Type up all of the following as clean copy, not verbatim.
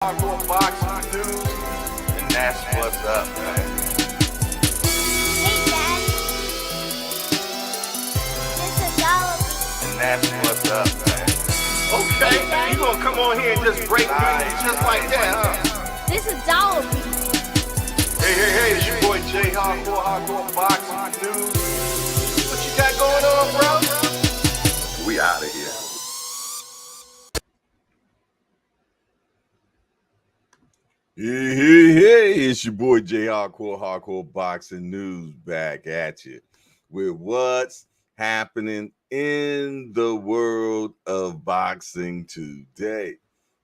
Hardcore boxing news, and that's what's up, man. Hey, Dad. This is Dollar. And that's what's up, man. Okay, you gonna come on here and just break news just like that, huh? This is Dollar. Hey, it's your boy Jay Hardcore boxing news. What you got going on, bro? We out of here. Hey, it's your boy Jay Hardcore boxing news back at you with what's happening in the world of boxing today.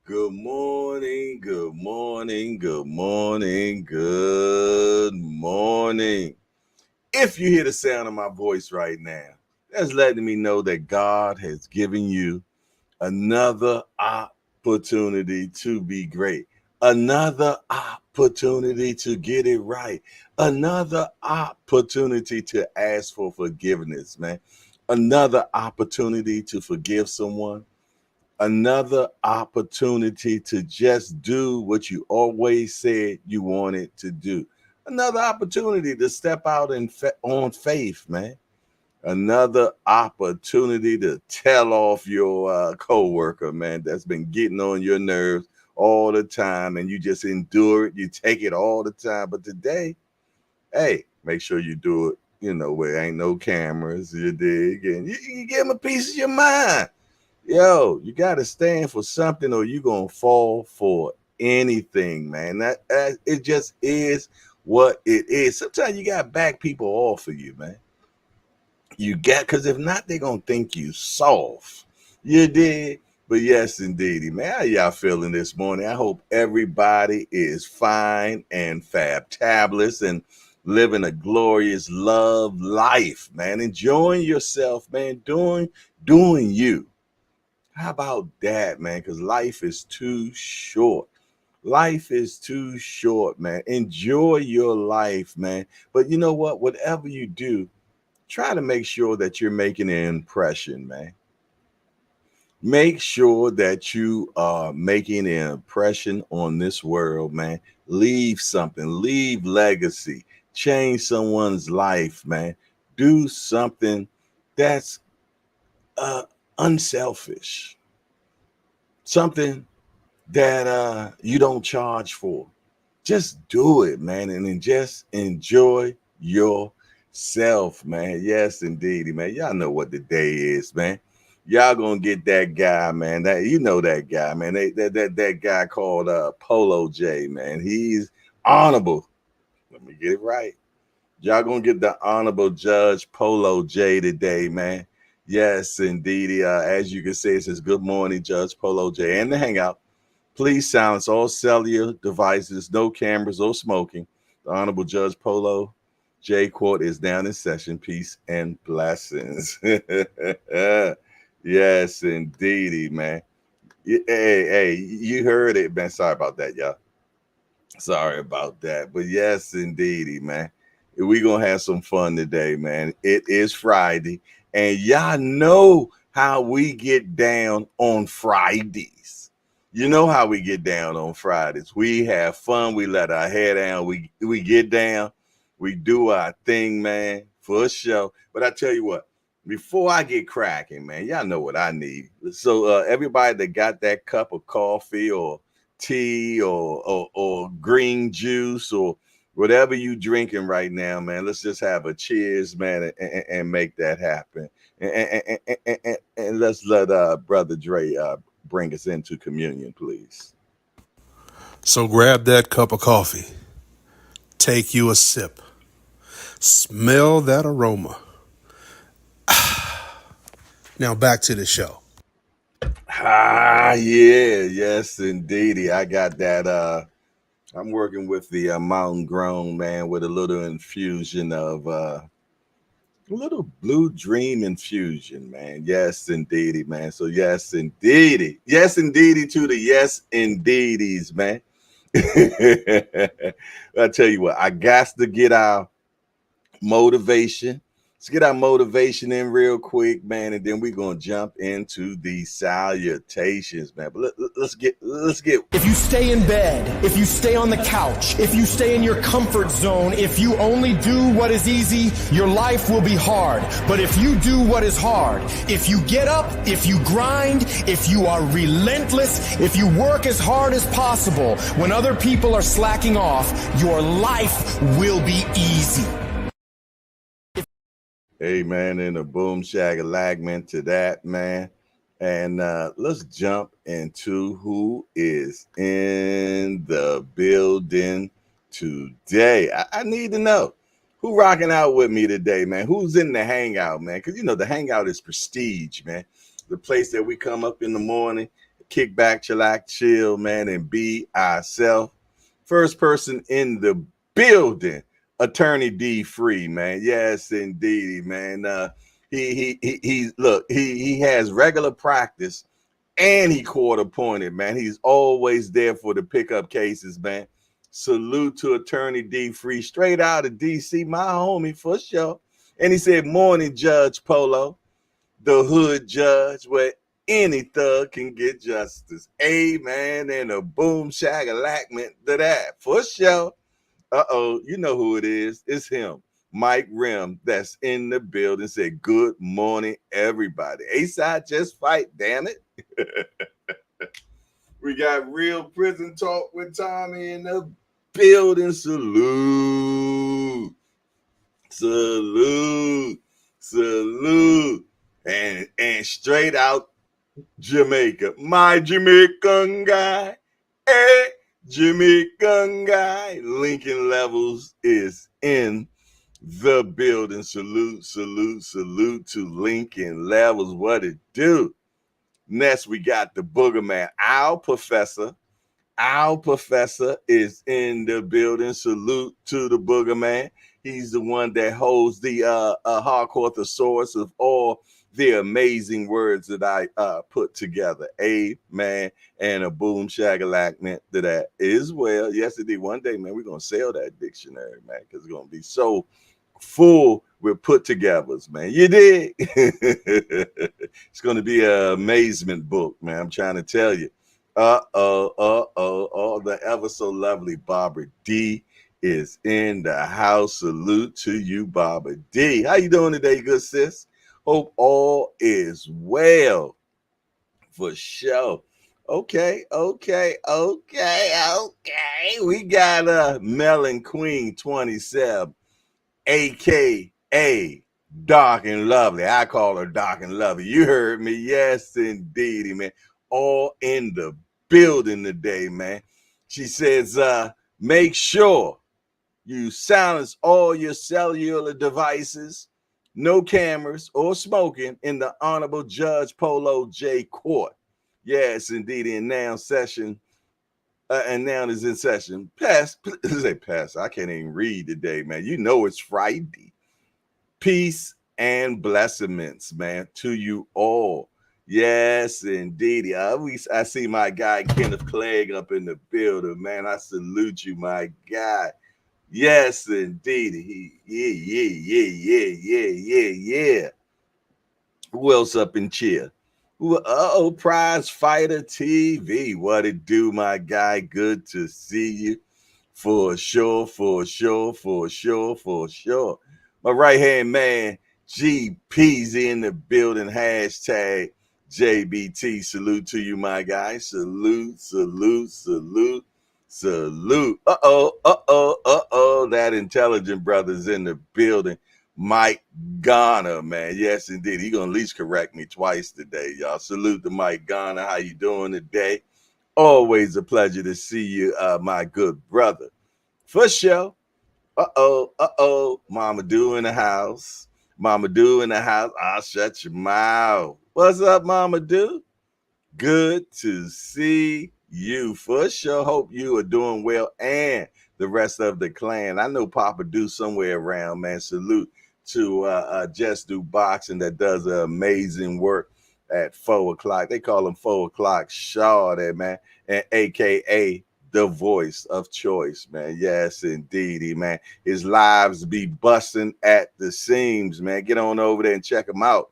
Good morning, good morning, good morning, good morning. If you hear the sound of my voice right now, that's letting me know that God has given you another opportunity to be great, another opportunity to get it right, another opportunity to ask for forgiveness, man, another opportunity to forgive someone, another opportunity to just do what you always said you wanted to do, another opportunity to step out on faith, man, another opportunity to tell off your coworker, man, that's been getting on your nerves all the time, and you just endure it. You take it all the time. But today, hey, make sure you do it, where ain't no cameras, you dig? And you give them a piece of your mind. Yo, you got to stand for something or you're going to fall for anything, man. That it just is what it is. Sometimes you got to back people off of you, man. You get, because if not, they're gonna think you soft. You did. But yes, indeedy, man. How y'all feeling this morning? I hope everybody is fine and fabtabulous and living a glorious love life, man. Enjoying yourself, man. Doing you. How about that, man? Because life is too short. Life is too short, man. Enjoy your life, man. But you know what? Whatever you do, try to make sure that you're making an impression, man. Make sure that you are making an impression on this world, man. Leave something, leave legacy, change someone's life, man. Do something that's uh, unselfish, something that you don't charge for. Just do it, man, and then just enjoy yourself, man. Yes, indeed, man. Y'all know what the day is, man. Y'all gonna get that guy, man. That guy, man. That guy called Polo J, man. He's honorable. Let me get it right. Y'all gonna get the honorable Judge Polo J today, man. Yes, indeed. As you can see, it says good morning, Judge Polo J, and the hangout. Please silence all cellular devices, no cameras or smoking. The Honorable Judge Polo J. Court is down in session. Peace and blessings. Yes, indeedy, man. Hey, you heard it, man. Sorry about that, y'all. Sorry about that. But yes, indeedy, man. We gonna have some fun today, man. It is Friday, and y'all know how we get down on Fridays. You know how we get down on Fridays. We have fun. We let our hair down. We get down. We do our thing, man, for sure. But I tell you what, before I get cracking, man, y'all know what I need. So everybody that got that cup of coffee or tea or green juice or whatever you drinking right now, man, let's just have a cheers, man, and make that happen. And let's let Brother Dre bring us into communion, please. So grab that cup of coffee, take you a sip, smell that aroma. Now back to the show. Yes, indeedy. I got that. I'm working with the Mountain Grown, man, with a little infusion of a little Blue Dream infusion, man. Yes, indeedy, man. So yes, indeedy. Yes, indeedy to the yes, indeedies, man. I tell you what, I got to get our motivation Let's get our motivation in real quick, man, and then we're gonna jump into the salutations, man. But let's get If you stay in bed, if you stay on the couch, if you stay in your comfort zone, if you only do what is easy, your life will be hard. But if you do what is hard, if you get up, if you grind, if you are relentless, if you work as hard as possible, when other people are slacking off, your life will be easy. Amen, and a boom shagalagman to that, man. And let's jump into who is in the building today. I need to know who rocking out with me today, man. Who's in the hangout, man? Because you know the hangout is prestige, man. The place that we come up in the morning, kick back, chillax, chill, man, and be ourselves. First person in the building, Attorney D Free, man. Yes, indeed, man. He has regular practice and he court appointed, man. He's always there for the pickup cases, man. Salute to Attorney D Free, straight out of DC, my homie for sure. And he said, morning, Judge Polo, the hood judge where any thug can get justice. Amen. And a boom shagalacment to that for sure. You know who it is. It's him, Mike Rim, that's in the building. Said, good morning, everybody. A-side, just fight, damn it. We got real prison talk with Tommy in the building. Salute. Salute. Salute. And straight out Jamaica. My Jamaican guy. Hey. Jamaican guy, Lincoln Levels is in the building. Salute, salute, salute to Lincoln Levels. What it do? Next, we got the Booger Man, our professor. Our professor is in the building. Salute to the Booger Man. He's the one that holds the hardcore thesaurus of all the amazing words that I put together. Amen. And a boom shagalacment to that as well. Yes, indeed. One day, man, we're going to sell that dictionary, man, because it's going to be so full with put-togethers, man. You dig? It's going to be an amazement book, man. I'm trying to tell you. The ever so lovely Barbara D is in the house. Salute to you, Barbara D. How you doing today, good sis? Hope all is well for sure. Okay. We got Melon Queen 27, aka Dark and Lovely. I call her Dark and Lovely. You heard me. Yes, indeedy, man. All in the building today, man. She says, make sure you silence all your cellular devices, no cameras or smoking in the Honorable Judge Polo J Court. Yes, indeed. And now session, and now is in session. Pass. I can't even read today, man. You know it's Friday. Peace and blessedness, man, to you all. Yes, indeed. I see my guy Kenneth Clegg up in the building, man. I salute you, my guy. Yes, indeed. Yeah. Who else up in cheer? Prize Fighter TV. What it do, my guy? Good to see you. For sure. My right-hand man, G Peasy in the building. Hashtag JBT. Salute to you, my guy. Salute. That intelligent brother's in the building. Mike Garner, man. Yes, indeed. He gonna at least correct me twice today, y'all. Salute to Mike Garner. How you doing today? Always a pleasure to see you, my good brother. For sure. Mama Do in the house. I'll shut your mouth. What's up, Mama Do? Good to see you. For sure. Hope you are doing well and the rest of the clan. I know Papa Do somewhere around, man. Salute to Just Do Boxing that does amazing work at 4 o'clock. They call him 4 o'clock Shaw there, man. And AKA the voice of choice, man. Yes, indeedy, man. His lives be busting at the seams, man. Get on over there and check him out.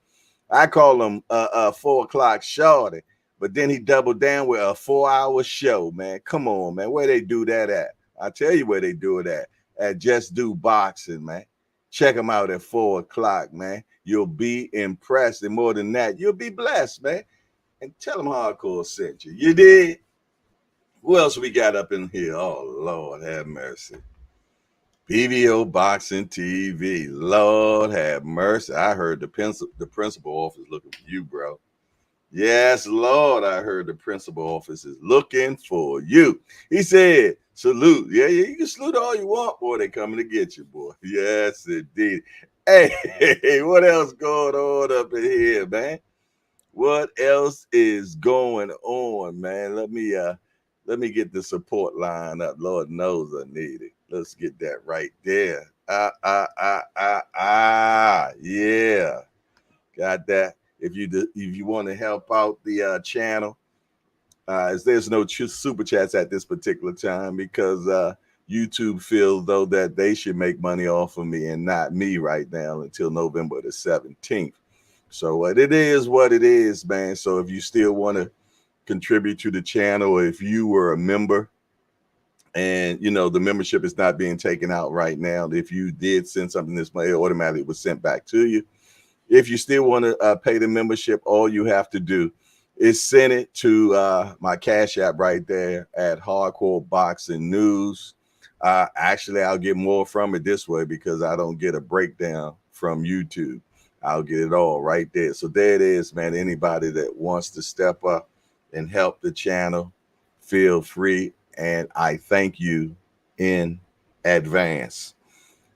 I call him 4 o'clock shorty, but then he doubled down with a 4-hour show, man. Come on, man. Where they do that at? I tell you where they do it at Just Do Boxing, man. Check him out at 4 o'clock, man. You'll be impressed, and more than that, you'll be blessed, man. And tell him Hardcore sent you. You did? Who else we got up in here? Oh, Lord have mercy. PVO Boxing TV. Lord have mercy. I heard the principal office looking for you, bro. Yes, Lord, I heard the principal office is looking for you. He said, salute. Yeah, you can salute all you want, boy. They coming to get you, boy. Yes, indeed. Hey, what else going on up in here, man? What else is going on, man? Let me get the support line up. Lord knows I need it. Let's get that right there. Yeah. Got that. If you want to help out the channel, as there's no super chats at this particular time because YouTube feels though that they should make money off of me and not me right now until November the 17th. So it is what it is, man. So if you still want to contribute to the channel, if you were a member and the membership is not being taken out right now, if you did send something this way, it automatically was sent back to you. If you still want to pay the membership, all you have to do is send it to my Cash App right there at Hardcore Boxing News. Actually, I'll get more from it this way because I don't get a breakdown from YouTube. I'll get it all right there. So there it is, man. Anybody that wants to step up and help the channel, feel free. And I thank you in advance.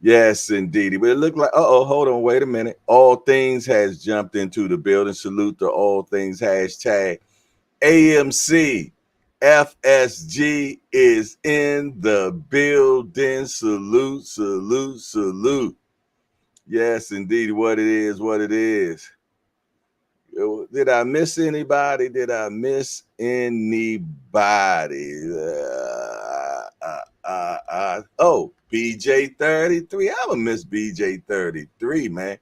Yes, indeed. But it looked like, hold on, wait a minute. All Things has jumped into the building. Salute to All Things hashtag AMC. FSG is in the building. Salute, salute, salute. Yes, indeed. What it is, what it is. Did I miss anybody? Did I miss anybody? BJ33. I would miss BJ33, man.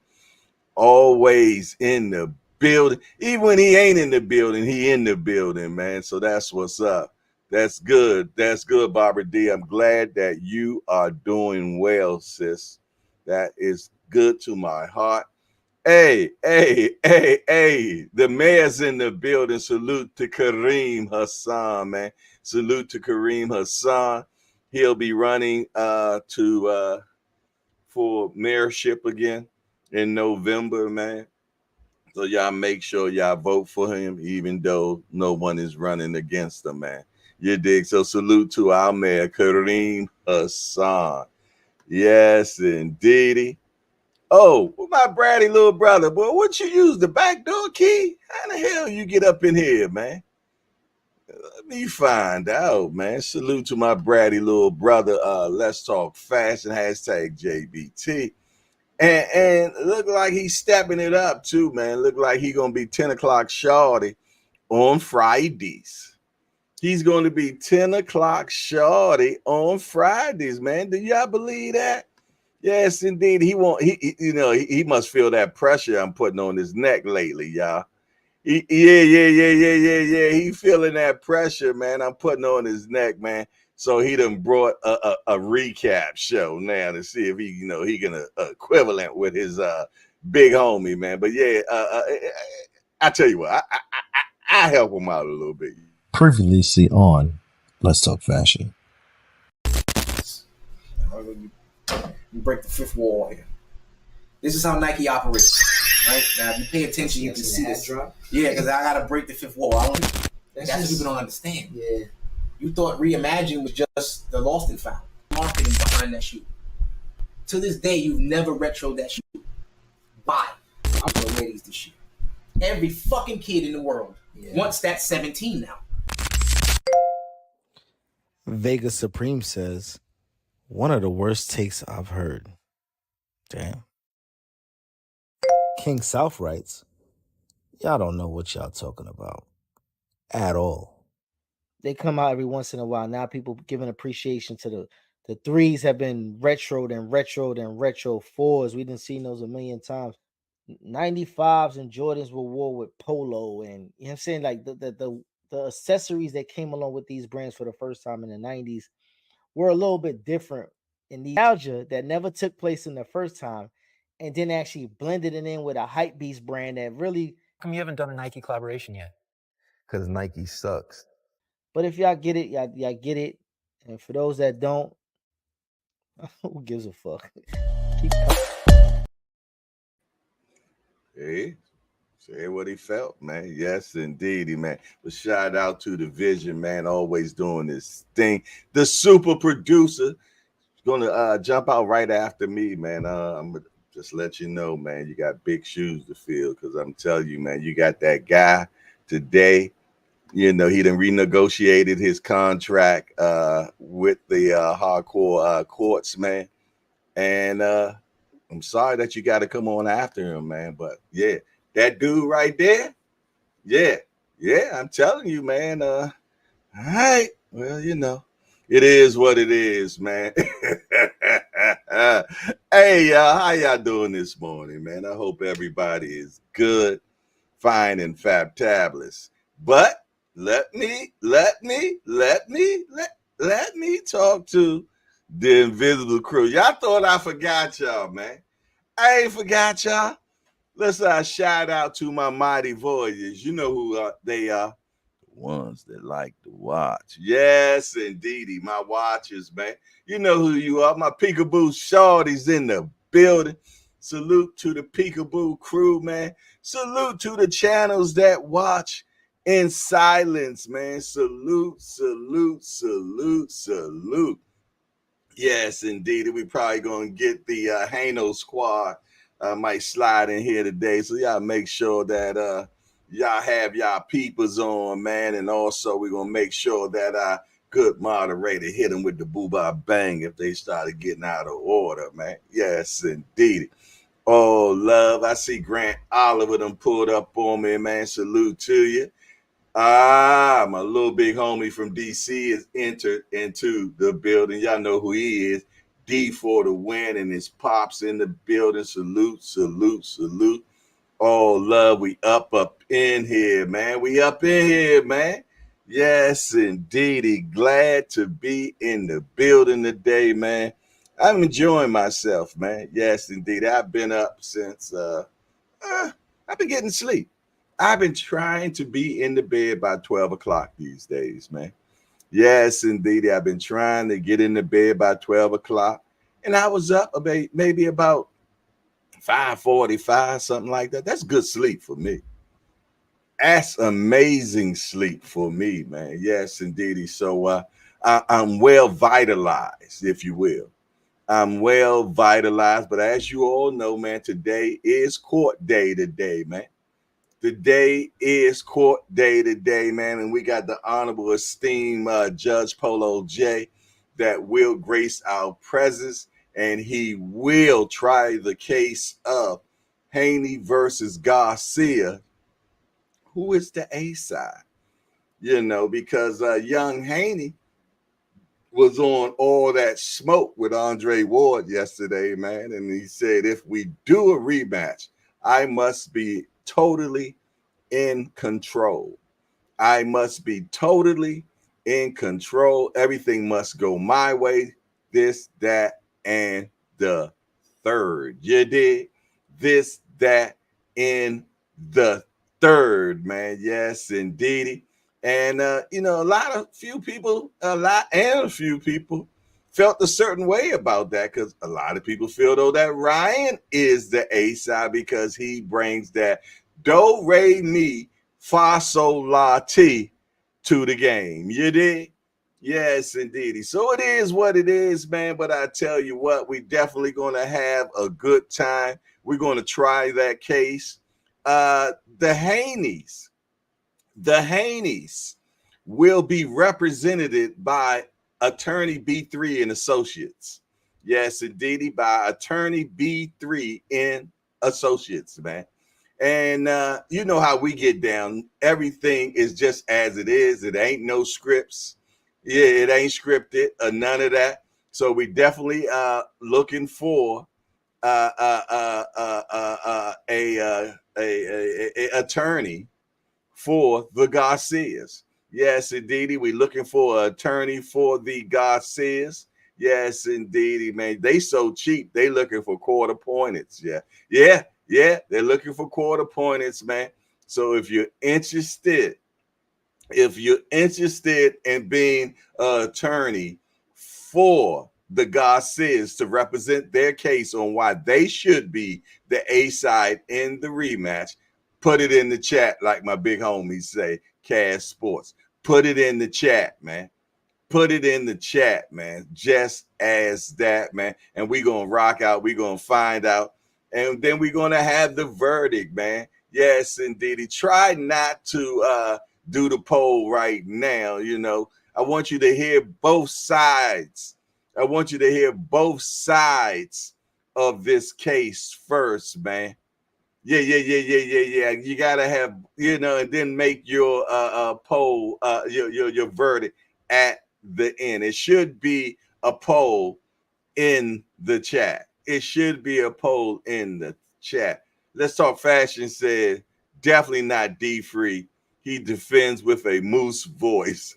Always in the building. Even when he ain't in the building, he in the building, man. So that's what's up. That's good. That's good, Barbara D. I'm glad that you are doing well, sis. That is good to my heart. Hey, the mayor's in the building. Salute to Kareem Hassan, man. Salute to Kareem Hassan. He'll be running for mayorship again in November, man. So y'all make sure y'all vote for him, even though no one is running against him, man. You dig? So salute to our mayor, Kareem Hassan. Yes, indeedy. Oh, my bratty little brother, boy, what you use, the back door key? How the hell you get up in here, man? Let me find out, man. Salute to my bratty little brother. Let's talk fashion, hashtag JBT. And look like he's stepping it up too, man. Look like he's gonna be 10 o'clock shorty on Fridays. He's gonna be 10 o'clock shorty on Fridays, man. Do y'all believe that? Yes, indeed. He must feel that pressure I'm putting on his neck lately, y'all. Yeah. He feeling that pressure, man. I'm putting on his neck, man. So he done brought a recap show now to see if he can equivalent with his big homie, man. But yeah, I tell you what, I help him out a little bit. Previously on Let's Talk Fashion. You break the fifth wall here. This is how Nike operates, right? Now, if you pay attention, you can see this. Yeah, because I gotta break the fifth wall. That's what people don't understand. Yeah. You thought Reimagine was just the lost and found marketing behind that shoe. To this day, you've never retroed that shoe. Why? I'm gonna wear these this year. Every fucking kid in the world wants that 17 now. Vega Supreme says, one of the worst takes I've heard. Damn. King South writes, y'all don't know what y'all talking about. At all. they come out every once in a while. Now people giving appreciation to the threes have been retroed and retroed and retro fours. We didn't see those a million times. 95s and Jordans were wore with polo, and you know what I'm saying, like the accessories that came along with these brands for the first time in the 90s were a little bit different in the nostalgia that never took place in the first time, and then actually blended it in with a hype beast brand that really. How come you haven't done a Nike collaboration yet? Because Nike sucks. But if y'all get it, y'all get it, and for those that don't, who gives a fuck? Keep Hey, say what he felt, man. Yes, indeedy, man. But shout out to the Vision, man, always doing this thing. The super producer is gonna jump out right after me, man. I'm gonna just let you know, man, you got big shoes to fill, because I'm telling you, man, you got that guy today. You know, he done renegotiated his contract with the hardcore courts, man. And I'm sorry that you got to come on after him, man. But yeah, that dude right there, yeah, I'm telling you, man. All right, well, you know, it is what it is, man. Hey, y'all, how y'all doing this morning, man? I hope everybody is good, fine, and fabtabulous. But let me talk to the invisible crew. Y'all thought I forgot y'all, man. I ain't forgot y'all. Let's shout out to my mighty voyagers. You know who they are. The ones that like to watch. Yes, indeedy. My watchers, man. You know who you are. My peekaboo shorties in the building. Salute to the peekaboo crew, man. Salute to the channels that watch in silence, man. Salute. Yes, indeed. We probably gonna get the Haney squad might slide in here today, so y'all make sure that y'all have y'all peepers on, man, and also we're gonna make sure that our good moderator hit them with the boo-ba bang if they started getting out of order, man. Yes, indeed. Oh, love. I see Grant Oliver done pulled up on me, man. Salute to you. My little big homie from DC is entered into the building. Y'all know who he is. D for the win, and his pops in the building. Salute. Oh, love, we up in here, man. We up in here, man. Yes, indeedy. Glad to be in the building today, man. I'm enjoying myself, man. Yes, indeed. I've been up since I've been getting sleep. I've been trying to be in the bed by 12 o'clock these days, man. Yes, indeed. I've been trying to get in the bed by 12 o'clock. And I was up maybe about 5:45, something like that. That's good sleep for me. That's amazing sleep for me, man. Yes, indeed. So I'm well vitalized, if you will. I'm well vitalized. But as you all know, man, today is court day today, man. Today is court day today, man, and we got the honorable esteemed Judge Polo J that will grace our presence, and he will try the case of Haney versus Garcia, who is the A side, you know, because young Haney was on All That Smoke with Andre Ward yesterday, man, and he said, if we do a rematch, I must be totally in control. I must be totally in control. Everything must go my way. This, that, and the third. You did this, that, in the third, man. Yes, indeedy. And you know, a few people felt a certain way about that, because a lot of people feel though that Ryan is the A side because he brings that do, re, mi, fa, sol, la, ti to the game. You did? Yes, indeedy. So it is what it is, man. But I tell you what, we definitely going to have a good time. We're going to try that case. The Haneys will be represented by attorney B3 and Associates. Yes, indeedy, by attorney B3 and Associates, man. And you know how we get down. Everything is just as it is. It ain't no scripts. Yeah, it ain't scripted or none of that. So we definitely looking for a attorney for the Garcias. Yes, indeedy. We're looking for an attorney for the Garcias. Yes, indeedy, man. They so cheap. They looking for quarter pointers. Yeah. They're looking for quarter pointers, man. So if you're interested in being an attorney for the Garcias to represent their case on why they should be the A side in the rematch, put it in the chat, like my big homies say, Cash Sports. Put it in the chat, man. Put it in the chat, man. Just as that, man. And we're going to rock out. We're going to find out. And then we're going to have the verdict, man. Yes, indeed. Try not to do the poll right now. You know, I want you to hear both sides. I want you to hear both sides of this case first, man. Yeah. You gotta have, you know, and then make your poll, your verdict at the end. It should be a poll in the chat. It should be a poll in the chat. Let's Talk Fashion said, definitely not D Free. He defends with a moose voice.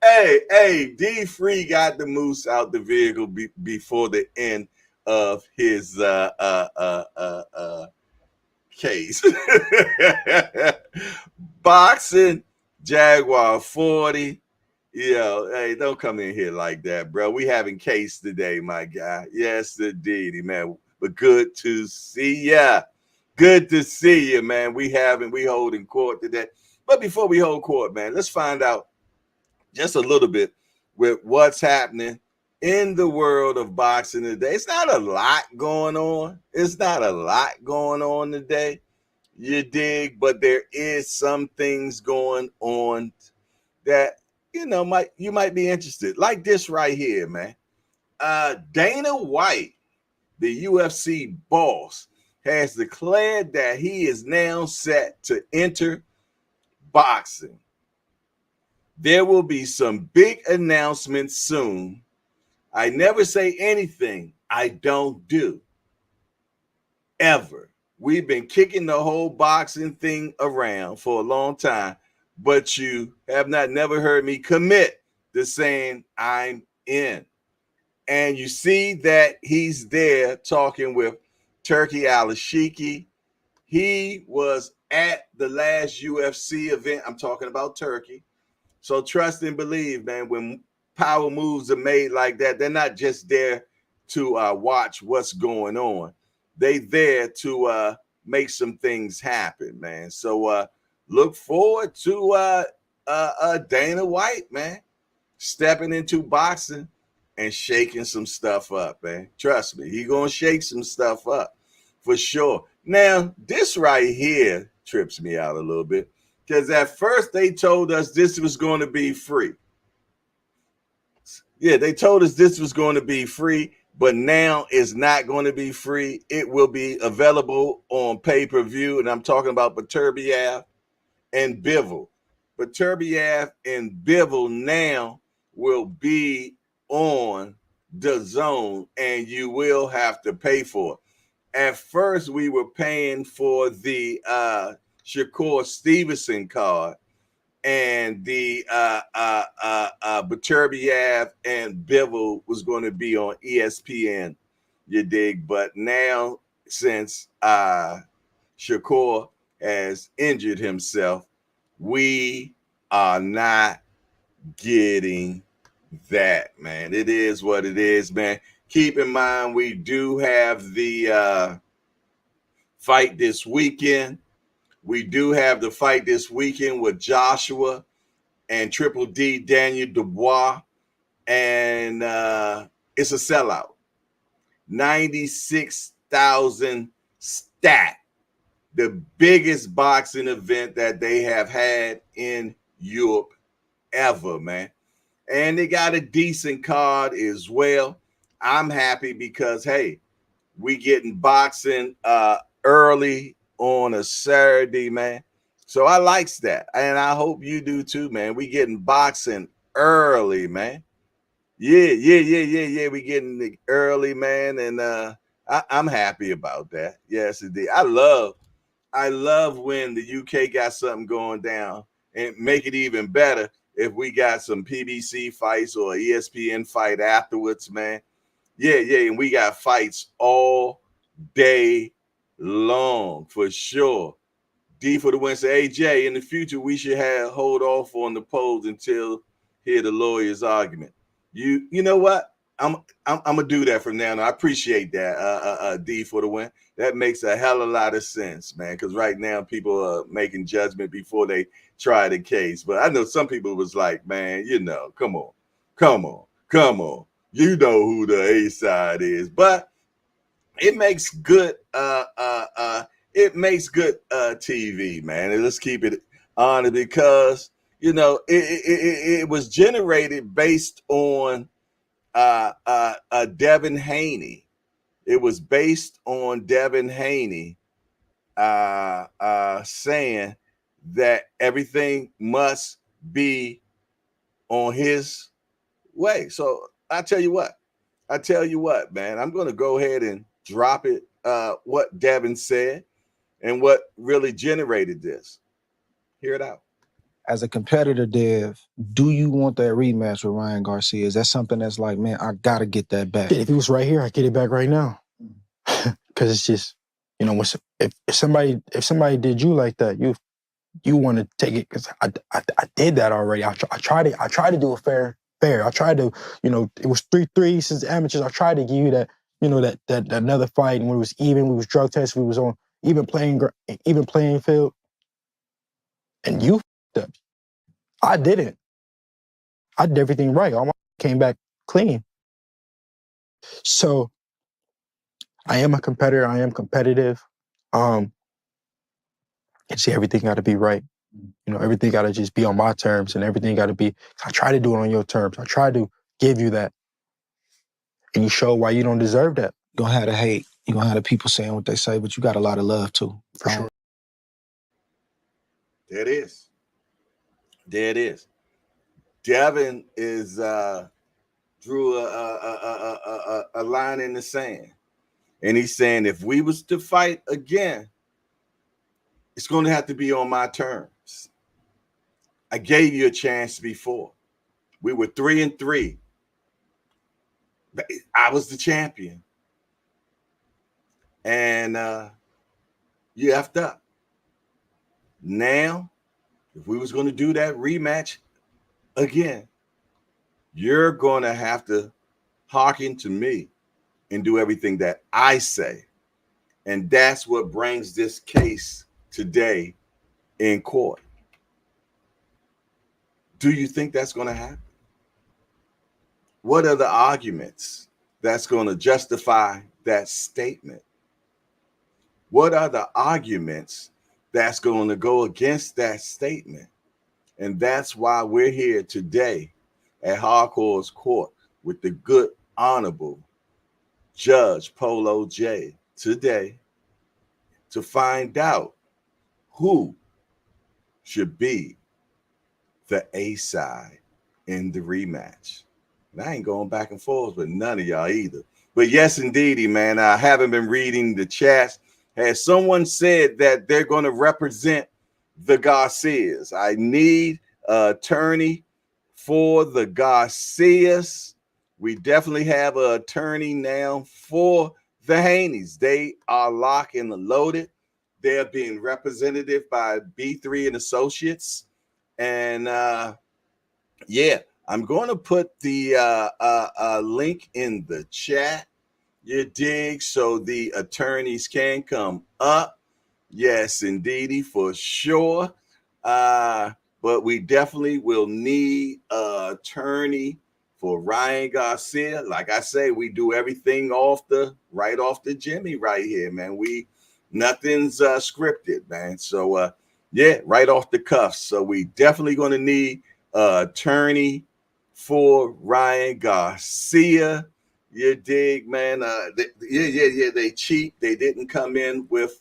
hey, D Free got the moose out the vehicle before the end of his case. Boxing Jaguar 40. Hey, don't come in here like that, bro. We having case today, my guy. Yes, indeed, man. But good to see ya. Good to see you, man. We holding court today. But before we hold court, man, let's find out just a little bit with what's happening in the world of boxing today. It's not a lot going on. It's not a lot going on today. You dig? But there is some things going on that you might be interested. Like this right here, man. Dana White, the UFC boss, has declared that he is now set to enter boxing. There will be some big announcements soon. I never say anything I don't do. Ever. We've been kicking the whole boxing thing around for a long time, but you have never heard me commit to saying I'm in. And you see that he's there talking with Turki Al-Ashiki. He was at the last UFC event. I'm talking about Turki. So trust and believe, man, when power moves are made like that, they're not just there to watch what's going on. They there to make some things happen, man. So look forward to Dana White, man, stepping into boxing and shaking some stuff up, man. Trust me, he gonna shake some stuff up for sure. Now, this right here trips me out a little bit because at first they told us this was going to be free. Yeah, they told us this was going to be free, but now it's not going to be free. It will be available on pay-per-view, and I'm talking about Beterbiev and Bivol. Beterbiev and Bivol now will be on the zone, and you will have to pay for it. At first, we were paying for the Shakur Stevenson card, and the Beterbiev and Bivol was going to be on ESPN, you dig? But now, since Shakur has injured himself, we are not getting that, man. It is what it is, man. Keep in mind, we do have the fight this weekend. We do have the fight this weekend with Joshua and Triple D, Daniel Dubois. And it's a sellout. 96,000 stat. The biggest boxing event that they have had in Europe ever, man. And they got a decent card as well. I'm happy because, hey, we getting boxing early on a Saturday, man. So I likes that, and I hope you do too, man. We getting boxing early, man. Yeah. We getting it early, man, and I'm happy about that. Yes, indeed. I love when the UK got something going down, and make it even better if we got some PBC fights or ESPN fight afterwards, man. Yeah, and we got fights all day long for sure. D for the win. Say, AJ, in the future we should hold off on the polls until hear the lawyer's argument. You know what? I'm gonna do that from now on. I appreciate that, D for the win. That makes a hell of a lot of sense, man. Because right now people are making judgment before they try the case. But I know some people was like, man, come on. You know who the A side is, but it makes good TV, man. And let's keep it honest because it was generated based on Devin Haney. It was based on Devin Haney saying that everything must be on his way. So I tell you what, man, I'm going to go ahead and drop it, what Devin said and what really generated this. Hear it out. As a competitor, Dev, do you want that rematch with Ryan Garcia? Is that something that's like, man, I got to get that back? If he was right here, I'd get it back right now. Because it's just, if somebody did you like that, you want to take it, because I did that already. I tried to do it fair. I tried to, it was 3-3 since the amateurs. I tried to give you that, that another fight, and when it was even, we was drug tested, we was on even playing field, and you f***ed up. I didn't. I did everything right. All my came back clean. So I am a competitor. I am competitive. And see, everything got to be right. Everything got to just be on my terms, and everything got to be. I try to do it on your terms. I try to give you that, and you show why you don't deserve that. You're going to have the hate. You're going to have the people saying what they say, but you got a lot of love too. For sure. There it is. Devin drew a line in the sand, and he's saying if we was to fight again, it's going to have to be on my terms. I gave you a chance before. We were 3-3. I was the champion, and you effed up. Now, if we was going to do that rematch again, you're going to have to hearken to me and do everything that I say. And that's what brings this case today in court. Do you think that's going to happen? What are the arguments that's going to justify that statement? What are the arguments that's going to go against that statement? And that's why we're here today at Hardcore's Court with the good, honorable Judge Polo J today to find out who should be the A side in the rematch. And I ain't going back and forth with none of y'all either. But yes, indeedy, man, I haven't been reading the chats. Has someone said that they're going to represent the Garcias? I need an attorney for the Garcias. We definitely have an attorney now for the Haneys. They are locked and loaded. They're being represented by B3 and Associates. And yeah, I'm going to put the link in the chat, you dig, so the attorneys can come up. Yes, indeedy, for sure. But we definitely will need an attorney for Ryan Garcia. Like I say, we do everything right off the Jimmy right here, man. Nothing's scripted, man. So yeah, right off the cuff. So we definitely going to need an attorney for Ryan Garcia. You dig, man? Yeah. They cheap. They didn't come in with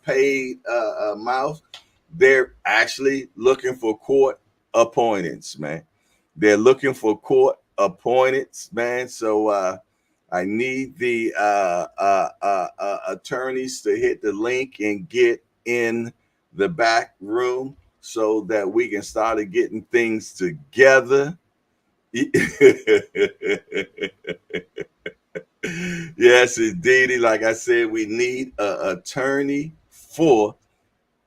paid mouth. They're actually looking for court appointments, man. They're looking for court appointments, man. So I need the attorneys to hit the link and get in the back room so that we can start getting things together. Yes, indeed. Like I said, we need an attorney for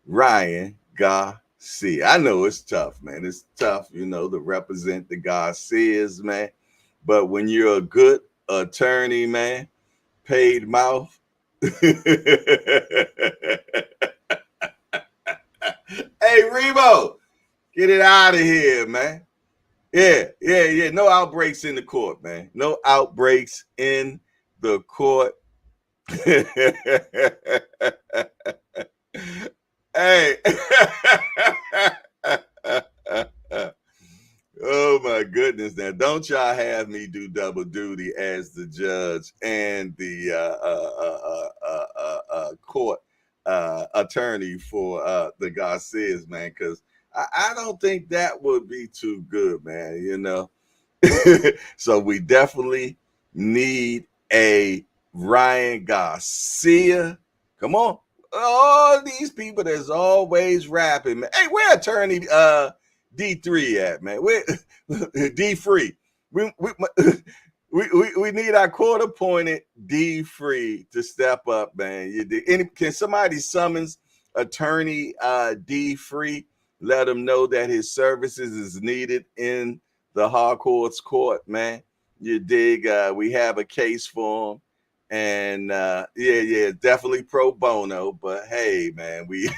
Ryan Garcia. I know it's tough, man. It's tough, to represent the Garcias, man. But when you're a good attorney, man, paid mouth. Hey, Remo, get it out of here, man. Yeah. No outbreaks in the court, man. No outbreaks in the court. Hey. Oh my goodness! Now, don't y'all have me do double duty as the judge and the court attorney for the Garcias, man, because I don't think that would be too good, man. So we definitely need a Ryan Garcia. Come on. All these people that's always rapping, man. Hey, where attorney D3 at, man? Where D free? We need our court appointed D free to step up, man. Can somebody summons attorney D free? Let him know that his services is needed in the Harcourt's court, man. You dig? We have a case for him. And yeah, definitely pro bono. But hey, man, we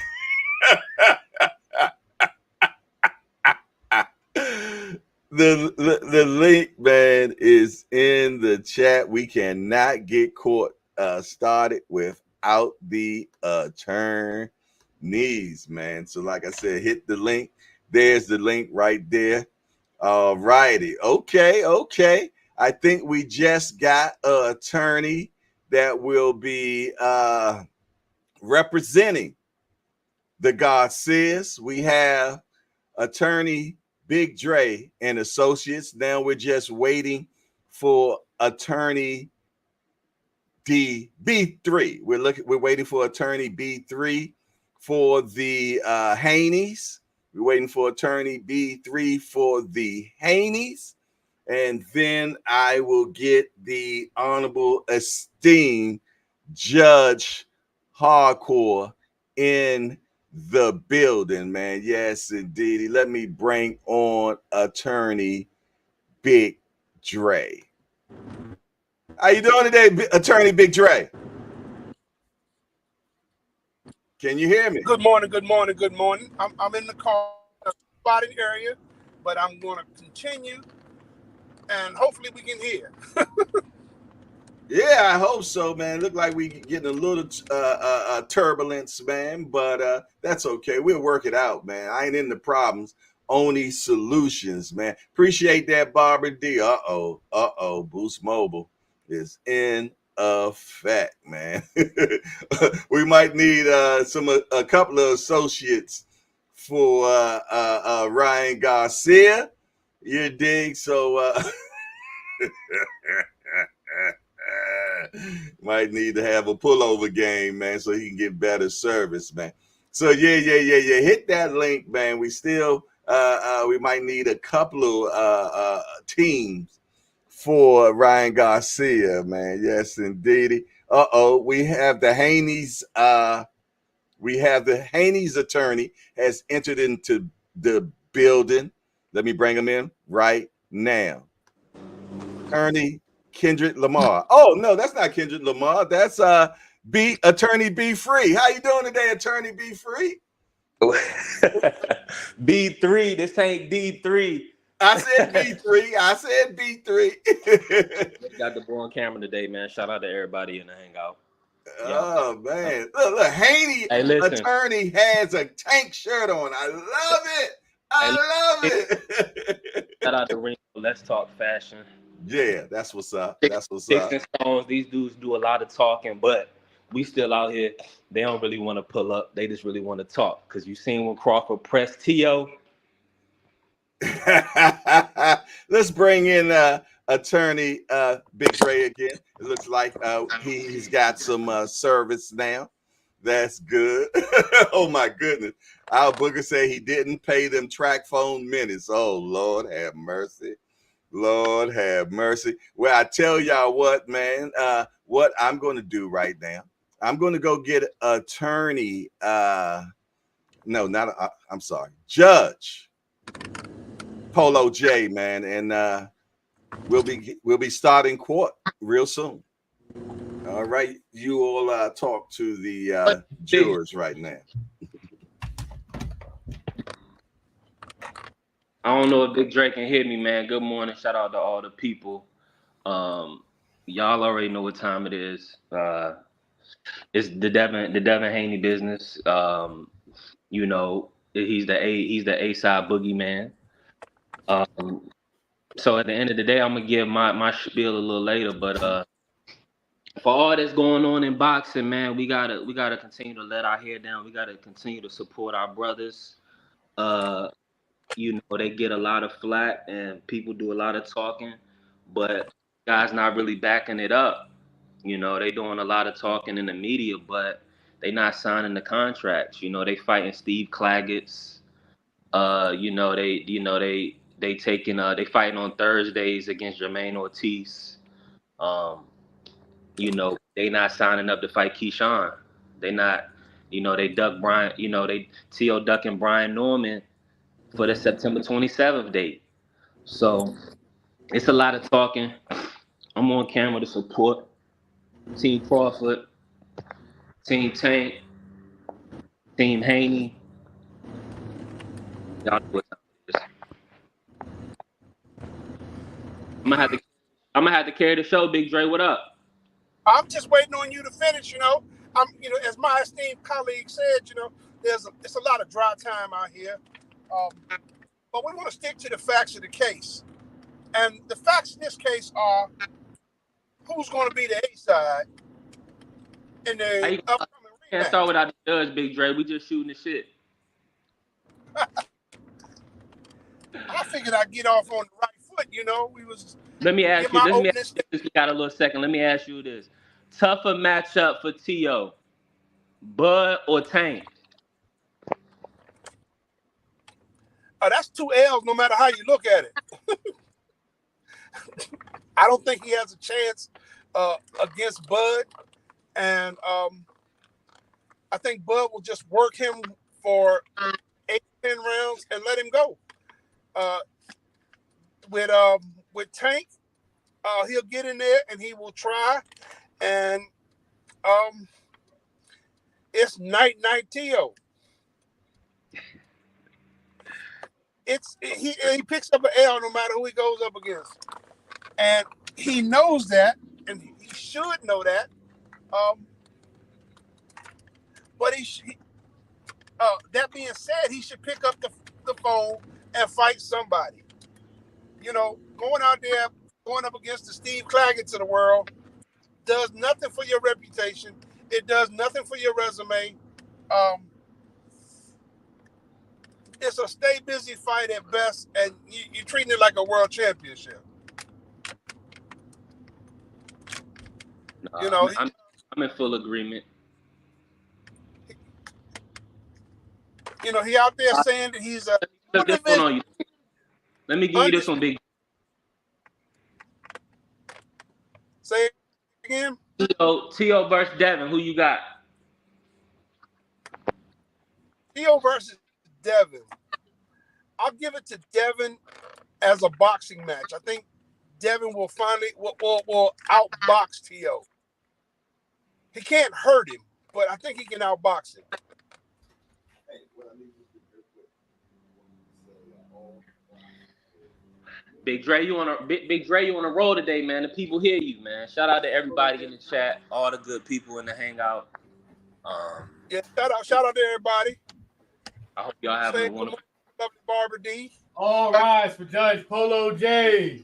the link, man, is in the chat. We cannot get court started without the attorneys, man. So, like I said, hit the link. There's the link right there. All righty. Okay. I think we just got an attorney that will be representing the Garcias. We have attorney Big Dre and Associates. Now we're just waiting for attorney B3. We're waiting for attorney B3 for the Haneys. We're waiting for attorney B3 for the Haneys. And then I will get the honorable esteemed Judge Hardcore in the building, man. Yes, indeed. Let me bring on attorney Big Dre. How you doing today, attorney Big Dre? Can you hear me? Good morning. I'm in the car, spotting area, but I'm going to continue, and hopefully we can hear. Yeah, I hope so, man. Look like we getting a little turbulence, man, but that's okay. We'll work it out, man. I ain't in the problems, only solutions, man. Appreciate that, Barbara D. Boost Mobile is in effect, man. We might need a couple of associates for Ryan Garcia. You dig? So might need to have a pullover game, man, so he can get better service, man. So yeah. Hit that link, man. We still we might need a couple of teams for Ryan Garcia, man. Yes, indeed. We have the Haney's Haney's attorney has entered into the building. Let me bring him in right now. Attorney Kendrick Lamar. Oh no, that's not Kendrick Lamar. That's attorney B Free. How you doing today, attorney B Free? B3. This ain't D3. I said B3. Got the boy on camera today, man. Shout out to everybody in the hangout. Oh man, look, Haney attorney has a tank shirt on. I love it. Shout out to Ringo. Let's talk fashion. Yeah, that's what's up. Sticks That's what's sticks up. and stones. These dudes do a lot of talking, but we still out here. They don't really want to pull up. They just really want to talk. Because you seen when Crawford pressed T.O. Let's bring in attorney Big Dre again. It looks like he's got some service now. That's good. Oh my goodness. Our booker said he didn't pay them track phone minutes. Oh Lord have mercy. Lord have mercy. Well, I tell y'all what, man, what I'm going to do right now. I'm going to go get attorney. No, not. I'm sorry, Judge Polo J, man, and we'll be starting court real soon. All right, you all talk to the jurors right now. I don't know if Big Drake can hear me, man. Good morning. Shout out to all the people. Y'all already know what time it is. It's the Devin Haney business. You know, he's the A side boogeyman. So at the end of the day, I'm gonna give my spiel a little later. But for all that's going on in boxing, man, we gotta continue to let our hair down. We gotta continue to support our brothers. You know, they get a lot of flack and people do a lot of talking, but guys not really backing it up. You know, they doing a lot of talking in the media, but they not signing the contracts. You know, they fighting Steve Claggett's. They taking they fighting on Thursdays against Jermaine Ortiz. Um, they not signing up to fight Keyshawn. They not, they duck Brian, they T.O. ducking Brian Norman for the September 27th date. So it's a lot of talking. I'm on camera to support Team Crawford, Team Tank, Team Haney. Y'all know what time it is. I'm gonna have to carry the show, Big Dre. What up? I'm just waiting on you to finish. As my esteemed colleague said, it's a lot of dry time out here, but we want to stick to the facts of the case. And the facts in this case are who's going to be the A side in the upcoming rematch. Can't start without the judge, Big Dre. We just shooting the shit. I figured I'd get off on the right foot. We was. Let me ask you. Since we got a little second, let me ask you this: tougher matchup for T.O. Bud or Tank? That's 2 L's no matter how you look at it. I don't think he has a chance against Bud. And I think Bud will just work him for 8-10 rounds and let him go. With Tank, he'll get in there and he will try. And it's night T.O. He picks up an L no matter who he goes up against, and he knows that, and he should know that. But that being said, he should pick up the phone and fight somebody. Going out there, going up against the Steve Claggett's of the world does nothing for your reputation. It does nothing for your resume. It's a stay busy fight at best, and you're treating it like a world championship. I'm in full agreement. He out there saying that he's a. This one on you. Let me give you this one, Big. Say it again. T.O. versus Devin. Who you got? T.O. versus Devin. I'll give it to Devin as a boxing match. I think Devin will finally will outbox T.O. He can't hurt him, but I think he can outbox him. Big Dre, you on a roll today, man. The people hear you, man. Shout out to everybody in the chat, all the good people in the hangout. Yeah, shout out to everybody. I hope y'all having a wonderful. Lovely Barbara D. All rise for Judge Polo J.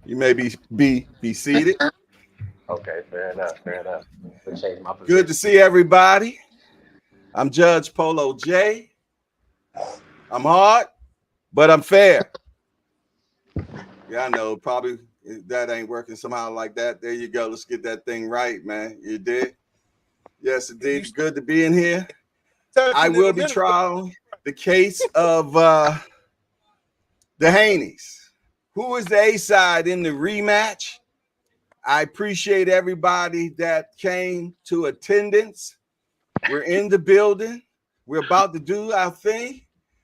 You may be seated. Okay, fair enough. Fair enough. To change my Good to position. see everybody. I'm Judge Polo J. I'm hard, but I'm fair. Yeah, I know. Probably that ain't working somehow like that. There you go. Let's get that thing right, man. You did? Yes, indeed. Good to be in here. I will be trying the case of the Haneys. Who is the A side in the rematch? I appreciate everybody that came to attendance. We're in the building. We're about to do our thing.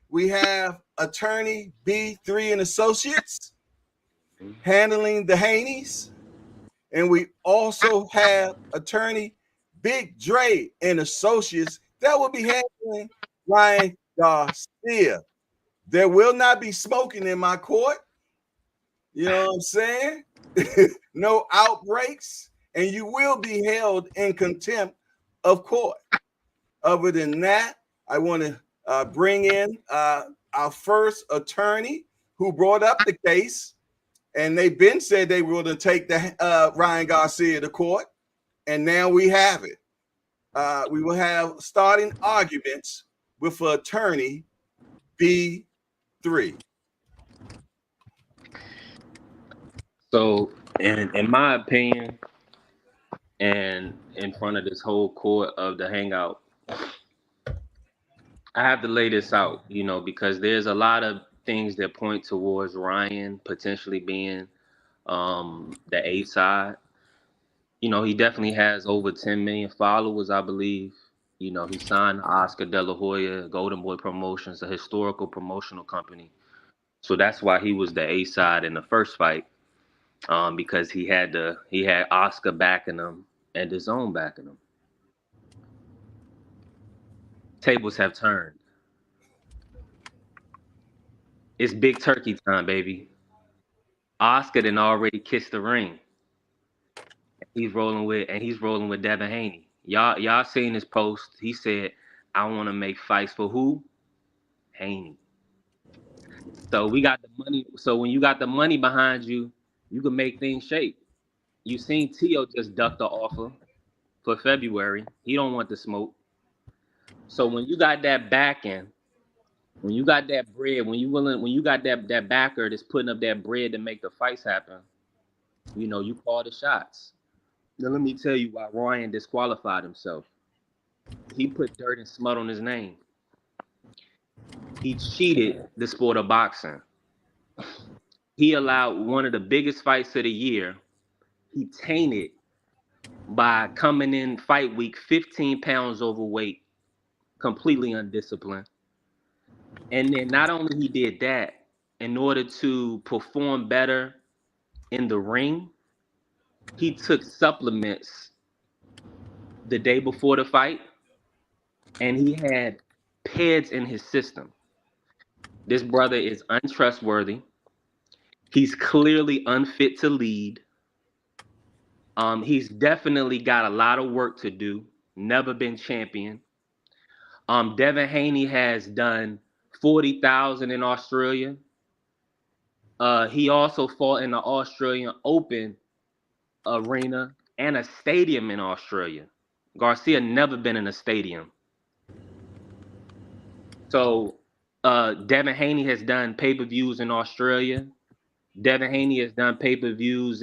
We have attorney B3 and Associates handling the Haneys. And we also have attorney Big Dre and Associates that will be handling Ryan Garcia. There will not be smoking in my court. You know what I'm saying? No outbreaks, and you will be held in contempt of court. Other than that, I want to bring in our first attorney who brought up the case, and they've been said they were going to take the Ryan Garcia to court, and now we have it. We will have starting arguments with attorney B3. So, in my opinion, and in front of this whole court of the hangout, I have to lay this out, because there's a lot of things that point towards Ryan potentially being the A side. He definitely has over 10 million followers, I believe. He signed Oscar De La Hoya, Golden Boy Promotions, a historical promotional company. So that's why he was the A side in the first fight, because he had Oscar backing him and his own backing him. Tables have turned. It's big turkey time, baby. Oscar done already kissed the ring. He's rolling with Devin Haney. Y'all seen his post. He said, I want to make fights for who? Haney. So we got the money. So when you got the money behind you, you can make things shake. You seen Tio just duck the offer for February. He don't want the smoke. So when you got that backing, when you got that bread, when you got that backer that's putting up that bread to make the fights happen, you call the shots. Now let me tell you why Ryan disqualified himself. He put dirt and smut on his name. He cheated the sport of boxing. He allowed one of the biggest fights of the year. He tainted by coming in fight week 15 pounds overweight, completely undisciplined. And then not only he did that, in order to perform better in the ring, he took supplements the day before the fight, and he had PEDs in his system. This brother is untrustworthy. He's clearly unfit to lead. He's definitely got a lot of work to do. Never been champion. Devin Haney has done 40,000 in Australia. He also fought in the Australian Open arena and a stadium in Australia. Garcia never been in a stadium. So Devin Haney has done pay-per-views in Australia. Devin Haney has done pay-per-views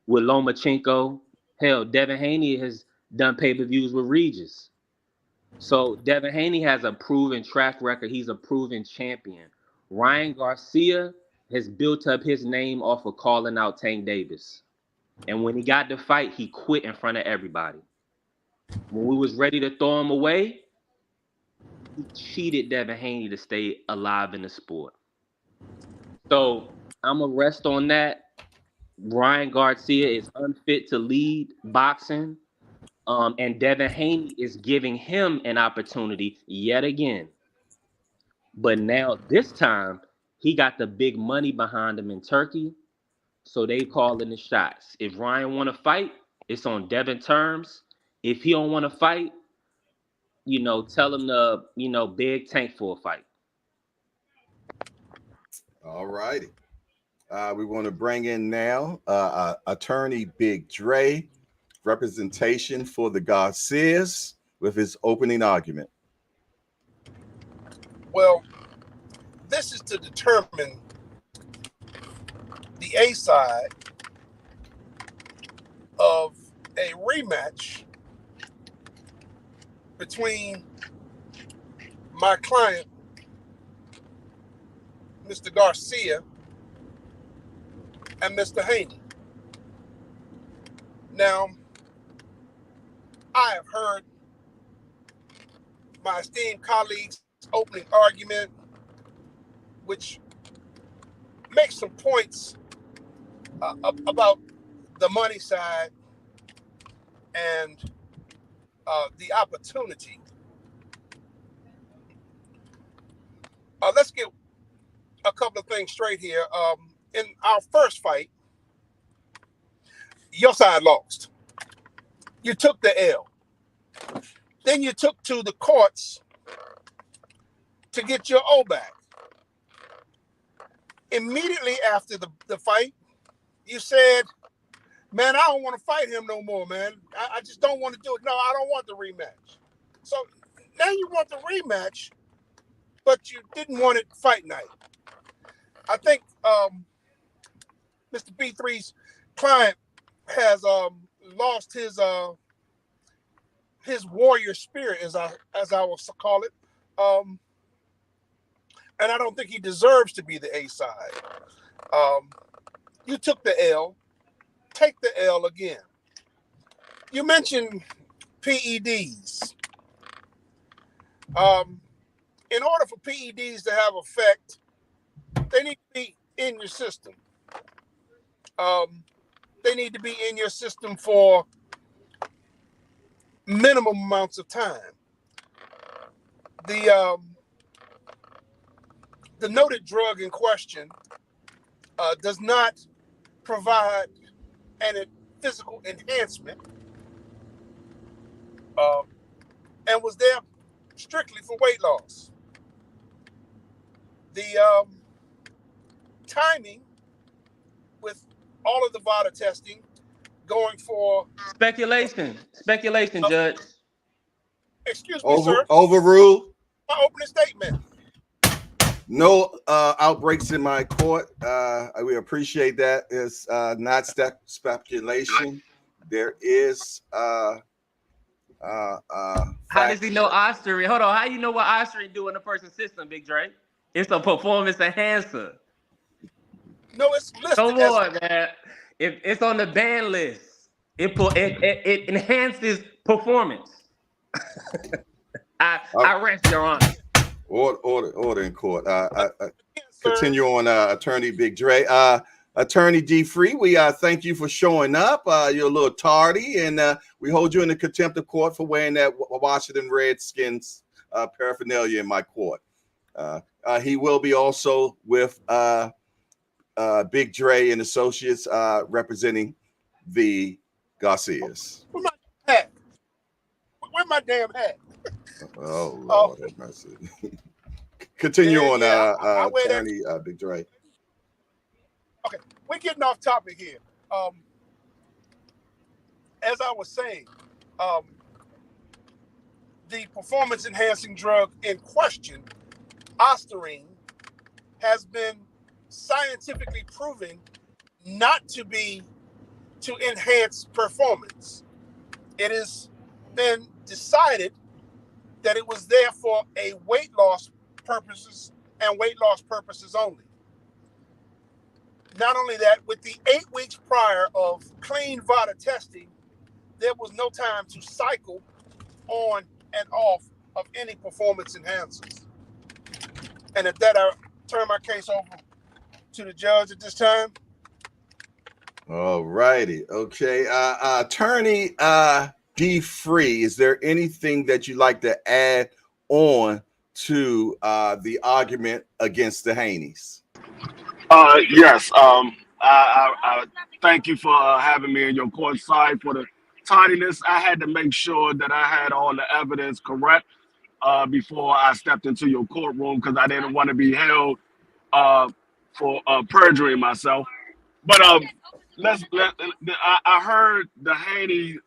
with Lomachenko. Hell, Devin Haney has done pay-per-views with Regis. So Devin Haney has a proven track record. He's a proven champion. Ryan Garcia has built up his name off of calling out Tank Davis. And when he got the fight, he quit in front of everybody. When we was ready to throw him away, he cheated Devin Haney to stay alive in the sport. So I'm going to rest on that. Ryan Garcia is unfit to lead boxing. And Devin Haney is giving him an opportunity yet again. But now this time, he got the big money behind him in Turkey. So they calling the shots. If Ryan want to fight, it's on Devin terms. If he don't want to fight, tell him to, beg Tank for a fight. All righty. We want to bring in now attorney Big Dre, representation for the Garcias, with his opening argument. Well, this is to determine the A side of a rematch between my client, Mr. Garcia, and Mr. Haney. Now, I have heard my esteemed colleagues' opening argument, which makes some points about the money side and the opportunity. Let's get a couple of things straight here. In our first fight, your side lost. You took the L. Then you took to the courts to get your O back. Immediately after the fight, you said, man, I don't want to fight him no more, man. I just don't want to do it. No, I don't want the rematch. So now you want the rematch, but you didn't want it fight night. I think Mr. B3's client has lost his warrior spirit, as I will call it, and I don't think he deserves to be the A side. You took the L, take the L again. You mentioned PEDs. In order for PEDs to have effect, they need to be in your system. They need to be in your system for minimum amounts of time. The noted drug in question does not provide an physical enhancement and was there strictly for weight loss. The timing with all of the VADA testing going for Speculation, Judge. Excuse me, sir. Overruled. My opening statement. No outbreaks in my court. We appreciate that. It's not speculation. There is How does he know Ostery? Hold on. How you know what Ostery do in the person's system, Big Dre? It's a performance enhancer. No, it's listed. Come on, man. If it's on the ban list, it enhances performance. I rest, Your Honor. Order in court. Continue on, Attorney Big Dre. Attorney D. Free, we thank you for showing up. You're a little tardy, and we hold you in the contempt of court for wearing that Washington Redskins paraphernalia in my court. He will be also with Big Dre and Associates representing the Garcias. Where's my hat? Where's my damn hat? Oh, Lord have mercy. Continue on, Attorney Big Dre. Okay, we're getting off topic here. As I was saying, the performance-enhancing drug in question, Osterine, has been scientifically proven not to enhance performance. It has been decided that it was there for a weight loss purposes and weight loss purposes only. Not only that, with the 8 weeks prior of clean VADA testing, there was no time to cycle on and off of any performance enhancers. And at that, I turn my case over to the judge at this time. All righty. Okay. Attorney D. Free, is there anything that you'd like to add on to the argument against the Haneys? Yes. I thank you for having me in your court side for the tardiness. I had to make sure that I had all the evidence correct before I stepped into your courtroom because I didn't want to be held for perjuring myself. But I heard the Haney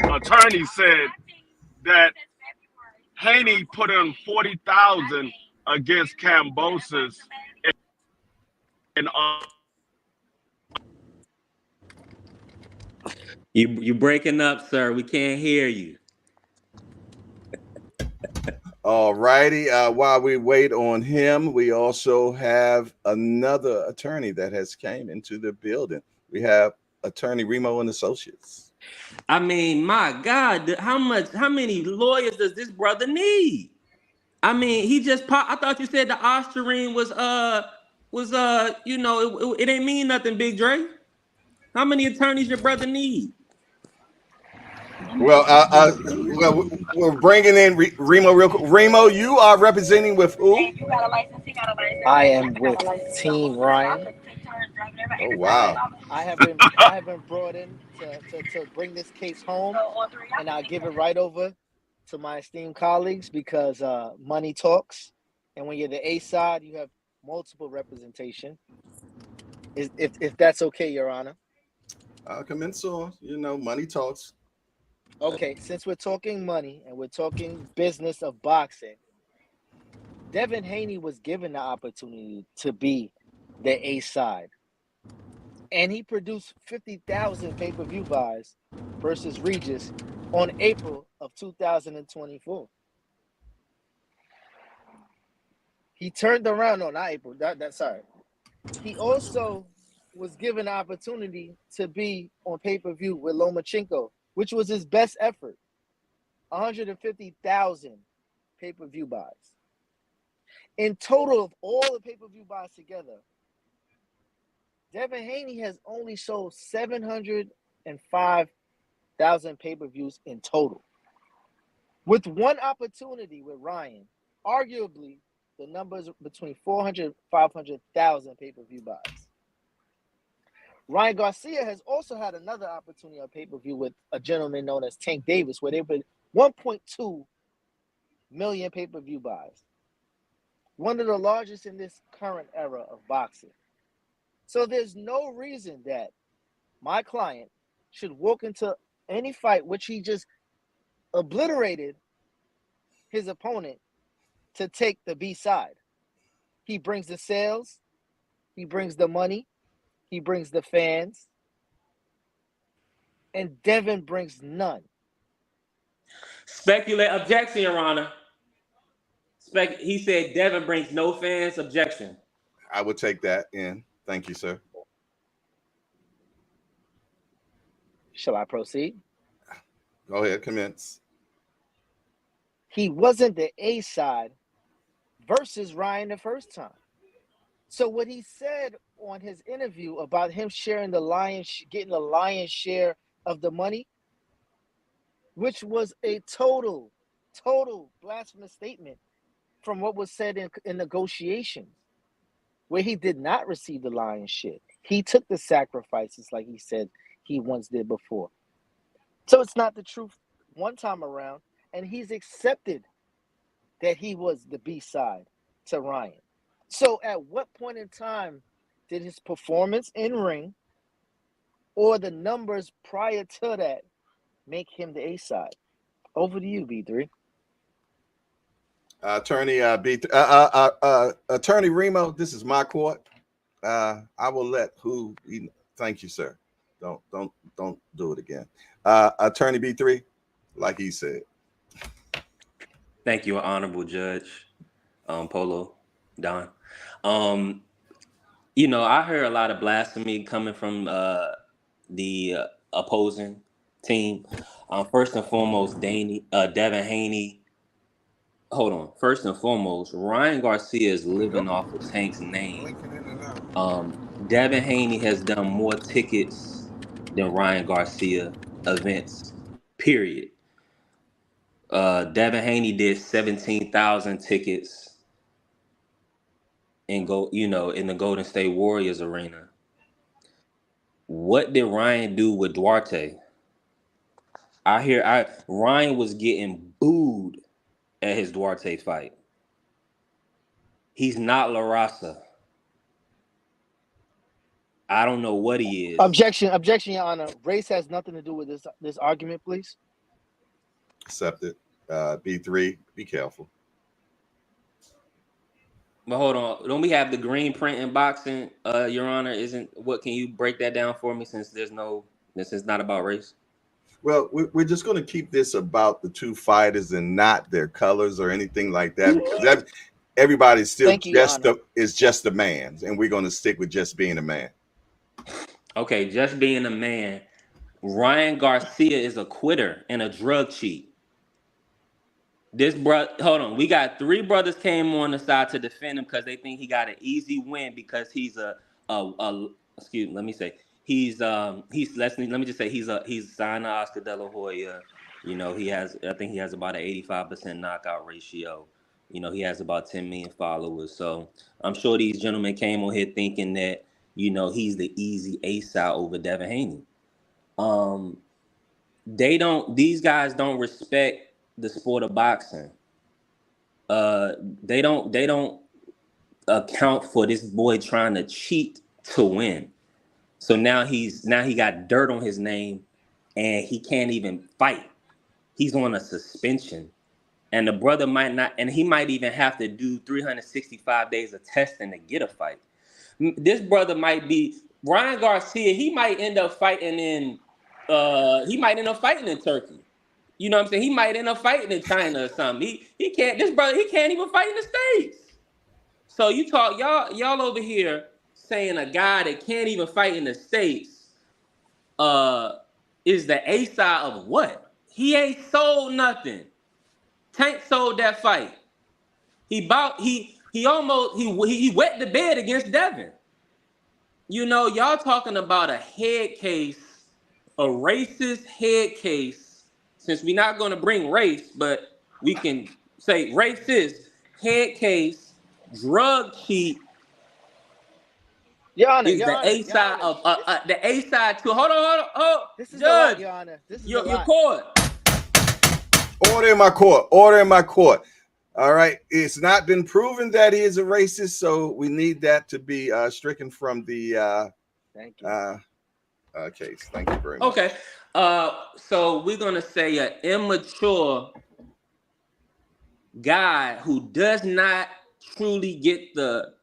attorney said that Haney put in 40,000 against Cambosis, and You breaking up, sir. We can't hear you. All righty. While we wait on him, we also have another attorney that has came into the building. We have Attorney Remo and Associates. I mean, my God, how many lawyers does this brother need? I mean, he just pop. I thought you said the Ostarine it ain't mean nothing, Big Dre. How many attorneys your brother need? Well, we're bringing in Remo real quick. Remo, you are representing with who? I am with Team Ryan. Oh wow! I have been brought in to bring this case home, and I'll give it right over to my esteemed colleagues because money talks, and when you're the A side, you have multiple representation. If that's okay, Your Honor. Commence on. Money talks. Okay, since we're talking money and we're talking business of boxing, Devin Haney was given the opportunity to be the A side. And he produced 50,000 pay-per-view buys versus Regis on April of 2024. He turned around on April. Sorry. He also was given the opportunity to be on pay-per-view with Lomachenko, which was his best effort. 150,000 pay-per-view buys. In total of all the pay-per-view buys together, Devin Haney has only sold 705,000 pay-per-views in total. With one opportunity with Ryan, arguably the numbers between 400 and 500,000 pay-per-view buys. Ryan Garcia has also had another opportunity on pay-per-view with a gentleman known as Tank Davis, where they put 1.2 million pay-per-view buys. One of the largest in this current era of boxing. So there's no reason that my client should walk into any fight which he just obliterated his opponent to take the B side. He brings the sales, he brings the money, he brings the fans, and Devin brings none. Speculate objection, Your Honor. He said Devin brings no fans. Objection. I would take that in. Thank you, sir. Shall I proceed? Go ahead, commence. He wasn't the A side versus Ryan the first time. So what he said on his interview about him sharing getting the lion's share of the money, which was a total blasphemous statement from what was said in negotiations, where he did not receive the lion's share. He took the sacrifices like he said he once did before. So it's not the truth one time around, and he's accepted that he was the B side to Ryan. So at what point in time did his performance in ring or the numbers prior to that make him the A side? Over to you, B3. Attorney Attorney Remo, this is my court. I will let thank you, sir. Don't do it again. Attorney B3, like he said. Thank you, Honorable Judge Polo Don. I heard a lot of blasphemy coming from the opposing team. First and foremost, Devin Haney. Hold on. First and foremost, Ryan Garcia is living off of Tank's name. Devin Haney has done more tickets than Ryan Garcia events. Period. Devin Haney did 17,000 tickets in the Golden State Warriors arena. What did Ryan do with Duarte? Ryan was getting booed at his Duarte fight. He's not La Raza. I don't know what he is. Objection, Your Honor. Race has nothing to do with this argument, please. Accept it. B3, be careful. But hold on, don't we have the green print in boxing, Your Honor? Can you break that down for me since this is not about race? Well, we're just going to keep this about the two fighters and not their colors or anything like that, because everybody's still just a man, and we're going to stick with just being a man. Okay, just being a man. Ryan Garcia is a quitter and a drug cheat. Hold on. We got 3 brothers came on the side to defend him because they think he got an easy win because he's excuse me, let me say he's let me just say he's signed to Oscar De La Hoya. You know, I think he has about an 85% knockout ratio. You know, he has about 10 million followers. So I'm sure these gentlemen came on here thinking that, you know, he's the easy ace out over Devin Haney. These guys don't respect the sport of boxing. They don't account for this boy trying to cheat to win. So now he got dirt on his name and he can't even fight. He's on a suspension. And the brother he might even have to do 365 days of testing to get a fight. This brother might be Ryan Garcia, he might end up fighting in Turkey. You know what I'm saying? He might end up fighting in China or something. He can't even fight in the States. So you talk y'all over here saying a guy that can't even fight in the States is the A side of what? He ain't sold nothing. Tank sold that fight. He wet the bed against Devin. You know, y'all talking about a head case, a racist head case. Since we're not going to bring race, but we can say racist head case, drug cheat. Your Honor, is the A side of the A side to hold on. This is Judge, a lot, Your Honor. This is your court. Order in my court. Order in my court. All right. It's not been proven that he is a racist, so we need that to be stricken from the Thank you. Case. Thank you very much. Okay. So we're gonna say an immature guy who does not truly get the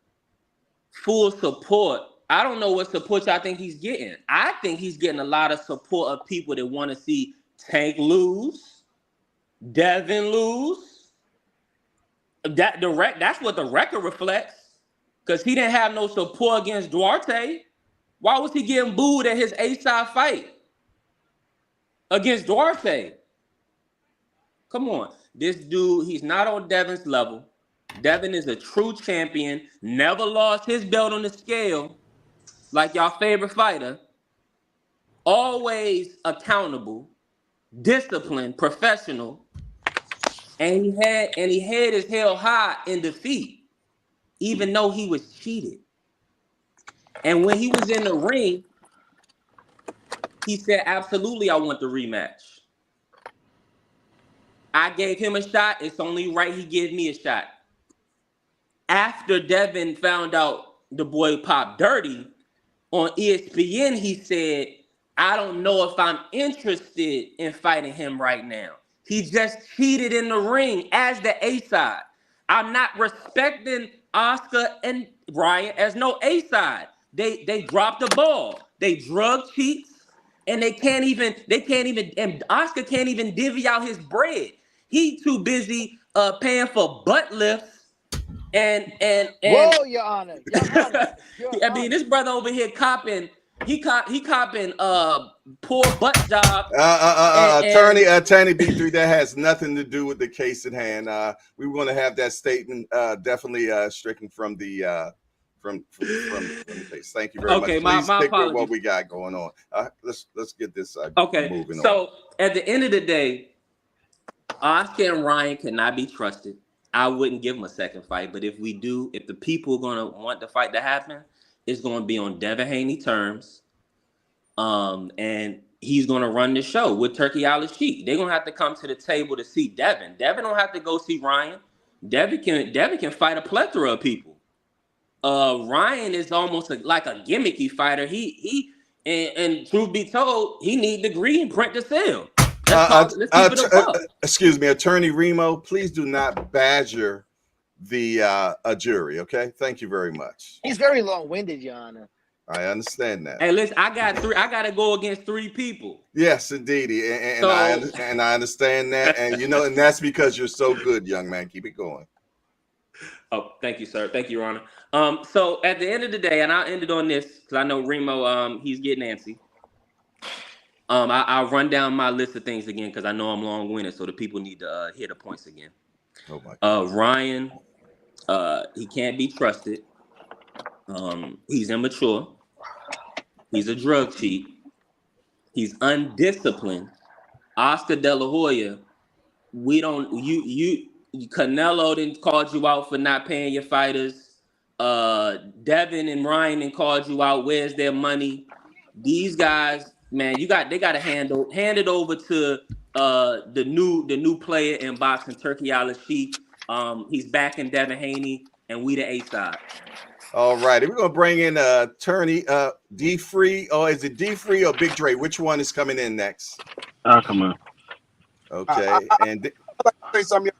full support. I don't know what support I think he's getting. I think he's getting a lot of support of people that want to see Tank lose, Devin lose. That's what the record reflects. Because he didn't have no support against Duarte. Why was he getting booed at his A-side fight against Duarte? Come on. This dude, he's not on Devin's level. Devin is a true champion, never lost his belt on the scale, like y'all favorite fighter. Always accountable, disciplined, professional, and he had his head high in defeat, even though he was cheated. And when he was in the ring, he said, absolutely, I want the rematch. I gave him a shot. It's only right he gave me a shot. After Devin found out the boy popped dirty, on ESPN, he said, I don't know if I'm interested in fighting him right now. He just cheated in the ring as the A-side. I'm not respecting Oscar and Ryan as no A-side. They dropped the ball. They drug cheats, and they can't even, and Oscar can't even divvy out his bread. He too busy paying for butt lifts and Whoa, Your Honor. I mean, this brother over here copping poor butt job. Attorney B3, that has nothing to do with the case at hand. We want to have that statement definitely stricken from the case. Thank you very much. Please my stick apologies. with what we got going on. Let's get this moving on. So at the end of the day, Oscar and Ryan cannot be trusted. I wouldn't give them a second fight, but if the people are gonna want the fight to happen, it's gonna be on Devin Haney terms. And he's gonna run the show with Turkey Al-Sheikh. They're gonna have to come to the table to see Devin. Devin don't have to go see Ryan. Devin can fight a plethora of people. Ryan is almost like a gimmicky fighter. And truth be told, he need degree and print to sell. Let's keep it a buck. Excuse me, Attorney Remo. Please do not badger the a jury. Okay, thank you very much. He's very long-winded, Your Honor. I understand that. Hey, listen, I got to go against 3 people. Yes, indeed, and I understand that, and and that's because you're so good, young man. Keep it going. Oh, thank you, sir. Thank you, Your Honor. So at the end of the day, and I'll end it on this because I know Remo, he's getting antsy. I'll run down my list of things again because I know I'm long-winded, so the people need to hear the points again. Oh my God. Ryan, he can't be trusted. He's immature. He's a drug cheat. He's undisciplined. Oscar De La Hoya, Canelo didn't called you out for not paying your fighters. Devin and Ryan didn't called you out. Where's their money? These guys, man, they got to hand it over to the new player in boxing, Turkey Al-Sheikh. He's backing Devin Haney, and we the A side. All right, we're gonna bring in attorney D Free, or is it D Free or Big Dre? Which one is coming in next? Come on. Okay, and say something.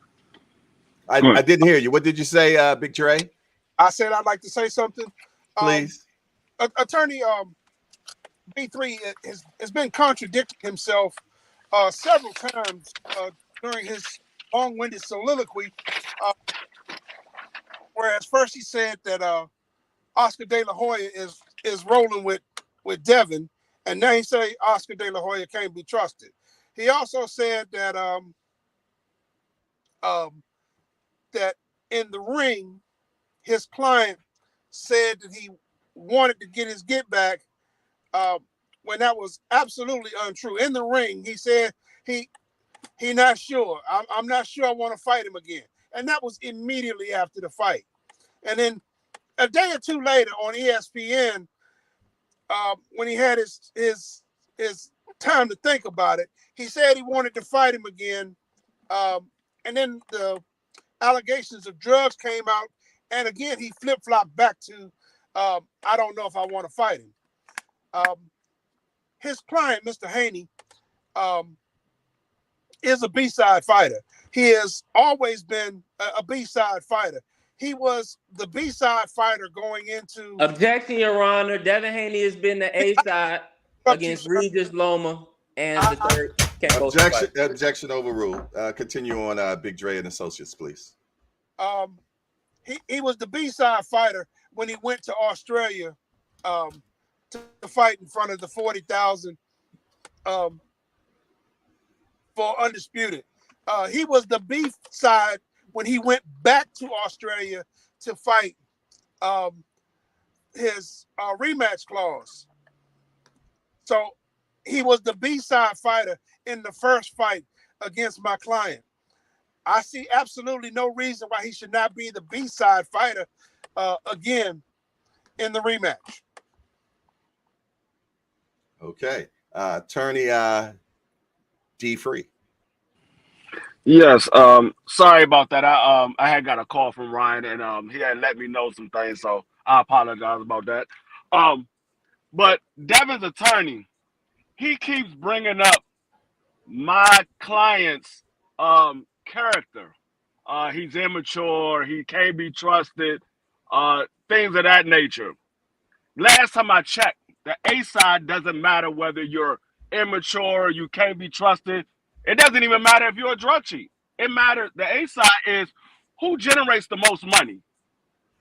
I didn't hear you. What did you say, Big Dre? I said I'd like to say something. Please. Attorney B3 has been contradicting himself several times during his long-winded soliloquy. Whereas first he said that Oscar De La Hoya is rolling with Devin, and now he say Oscar De La Hoya can't be trusted. He also said that that in the ring, his client said that he wanted to get his get back when that was absolutely untrue. In the ring, he said he not sure. I'm not sure I want to fight him again. And that was immediately after the fight. And then a day or two later on ESPN, when he had his time to think about it, he said he wanted to fight him again. And then the allegations of drugs came out, and again he flip-flopped back to I don't know if I want to fight him. His client, Mr. Haney, is a B-side fighter. He has always been a B-side fighter. He was the B-side fighter going into... Objection, Your Honor. Devin Haney has been the A-side against Regis Loma and the third. Objection overruled. Continue on, Big Dre and Associates, please. He was the B-side fighter when he went to Australia to fight in front of the 40,000 for Undisputed. He was the B-side when he went back to Australia to fight his rematch clause. So he was the B-side fighter in the first fight against my client. I see absolutely no reason why he should not be the B-side fighter again in the rematch. Okay. Attorney D Free. Yes, sorry about that. I had got a call from Ryan, and he had let me know some things, so I apologize about that. But Devin's attorney, he keeps bringing up my client's character. He's immature, he can't be trusted, things of that nature. Last time I checked, the A side doesn't matter whether you're immature, you can't be trusted. It doesn't even matter if you're a drug cheat. It matters. The A side is who generates the most money.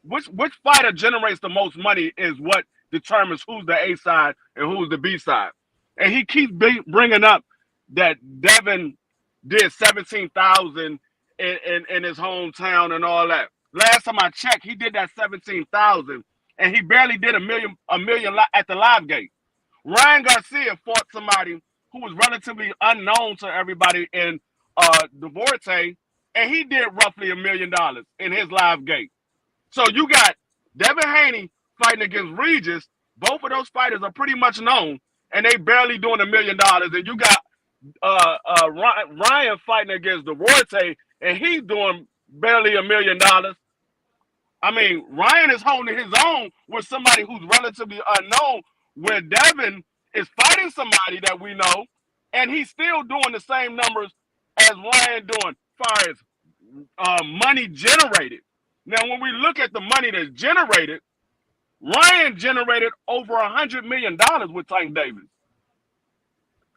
Which fighter generates the most money is what determines who's the A side and who's the B side. And he keeps bringing up that Devin did 17,000 in his hometown and all that. Last time I checked, he did that 17,000, and he barely did a million at the live gate. Ryan Garcia fought somebody who was relatively unknown to everybody in the Vorte, and he did roughly $1 million in his live gate. So you got Devin Haney fighting against Regis. Both of those fighters are pretty much known, and they barely doing $1 million. And you got Ryan fighting against the Vorte, and he's doing barely $1 million. I mean, Ryan is holding his own with somebody who's relatively unknown, where Devin is fighting somebody that we know, and he's still doing the same numbers as Ryan doing, far as money generated. Now, when we look at the money that's generated, Ryan generated over $100 million with Tank Davis.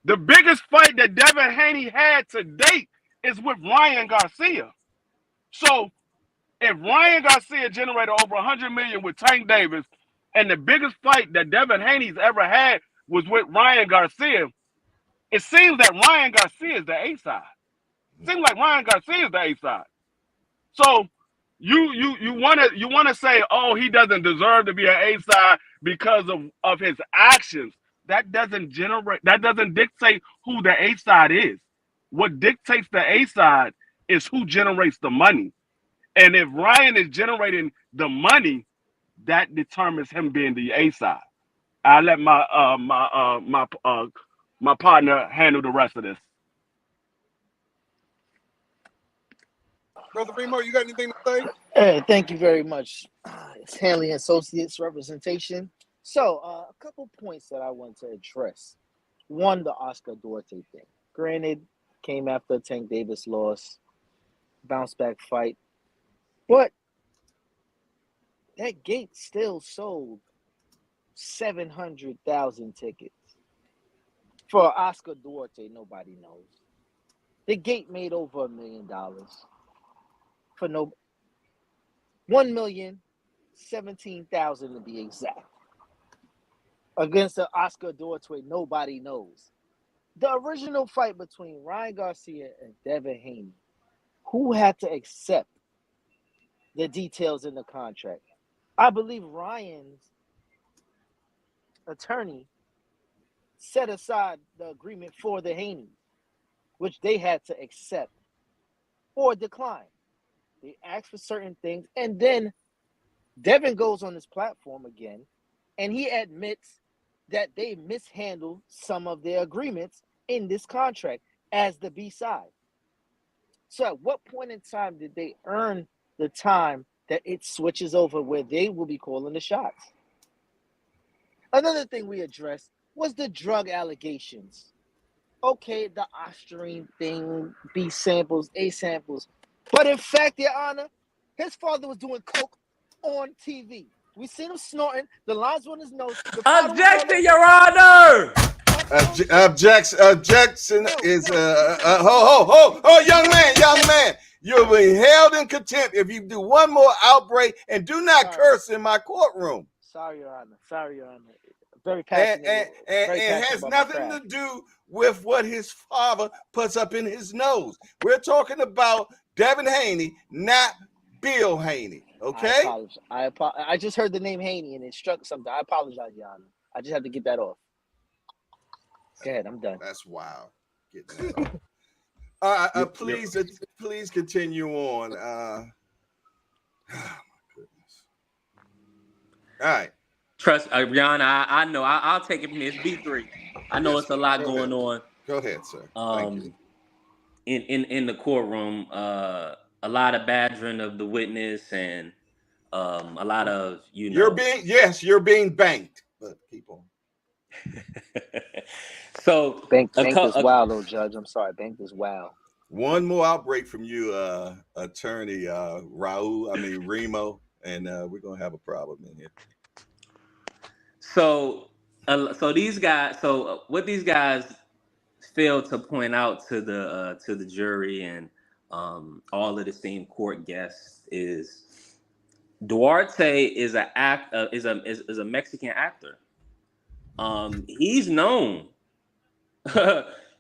The biggest fight that Devin Haney had to date is with Ryan Garcia. So if Ryan Garcia generated over $100 million with Tank Davis, and the biggest fight that Devin Haney's ever had was with Ryan Garcia, it seems that Ryan Garcia is the A side. Seems like Ryan Garcia is the A side. So you wanna say, oh, he doesn't deserve to be an A side because of his actions. That doesn't dictate who the A side is. What dictates the A side is who generates the money. And if Ryan is generating the money, that determines him being the A side. I'll let my partner handle the rest of this. Brother Remo, you got anything to say? Hey, thank you very much. It's Hanley Associates representation. So, a couple points that I want to address. One, the Oscar Duarte thing. Granted, came after Tank Davis loss, bounce back fight, but that gate still sold 700,000 tickets. For Oscar Duarte, nobody knows. The gate made over $1 million. For no 1,017,000 to be exact. Against the Oscar Duarte, nobody knows. The original fight between Ryan Garcia and Devin Haney, who had to accept the details in the contract? I believe Ryan's attorney set aside the agreement for the Haney, which they had to accept or decline. They asked for certain things, and then Devin goes on his platform again, and he admits that they mishandled some of their agreements in this contract as the B side. So at what point in time did they earn the time that it switches over where they will be calling the shots? Another thing we addressed was the drug allegations. Okay, the Osterine thing, B samples, A samples. But in fact, Your Honor, his father was doing coke on TV. We seen him snorting. The lines on his nose. Objection, Your Honor. Objection is young man. You'll be held in contempt if you do one more outbreak and do not curse in my courtroom. Sorry, Your Honor. Very passionate. And has nothing to do with what his father puts up in his nose. We're talking about Devin Haney, not Bill Haney. Okay? I apologize. I just heard the name Haney and it struck something. I apologize, Your Honor. I just have to get that off. Go ahead, I'm done. That's wild. Getting that off. Please continue on. Oh my goodness. All right. Trust, Rihanna, I know. I'll take it from here. It's B3. I know it's a lot going on. Go ahead, sir. Thank you. In the courtroom, a lot of badgering of the witness and a lot of, You're being banked, but keep on. So Bank is wild, though, Judge. I'm sorry, Bank is wild. One more outbreak from you, attorney Remo, and we're gonna have a problem in here. So these guys. So what these guys failed to point out to the jury and all of the same court guests is Duarte is a Mexican actor. He's known.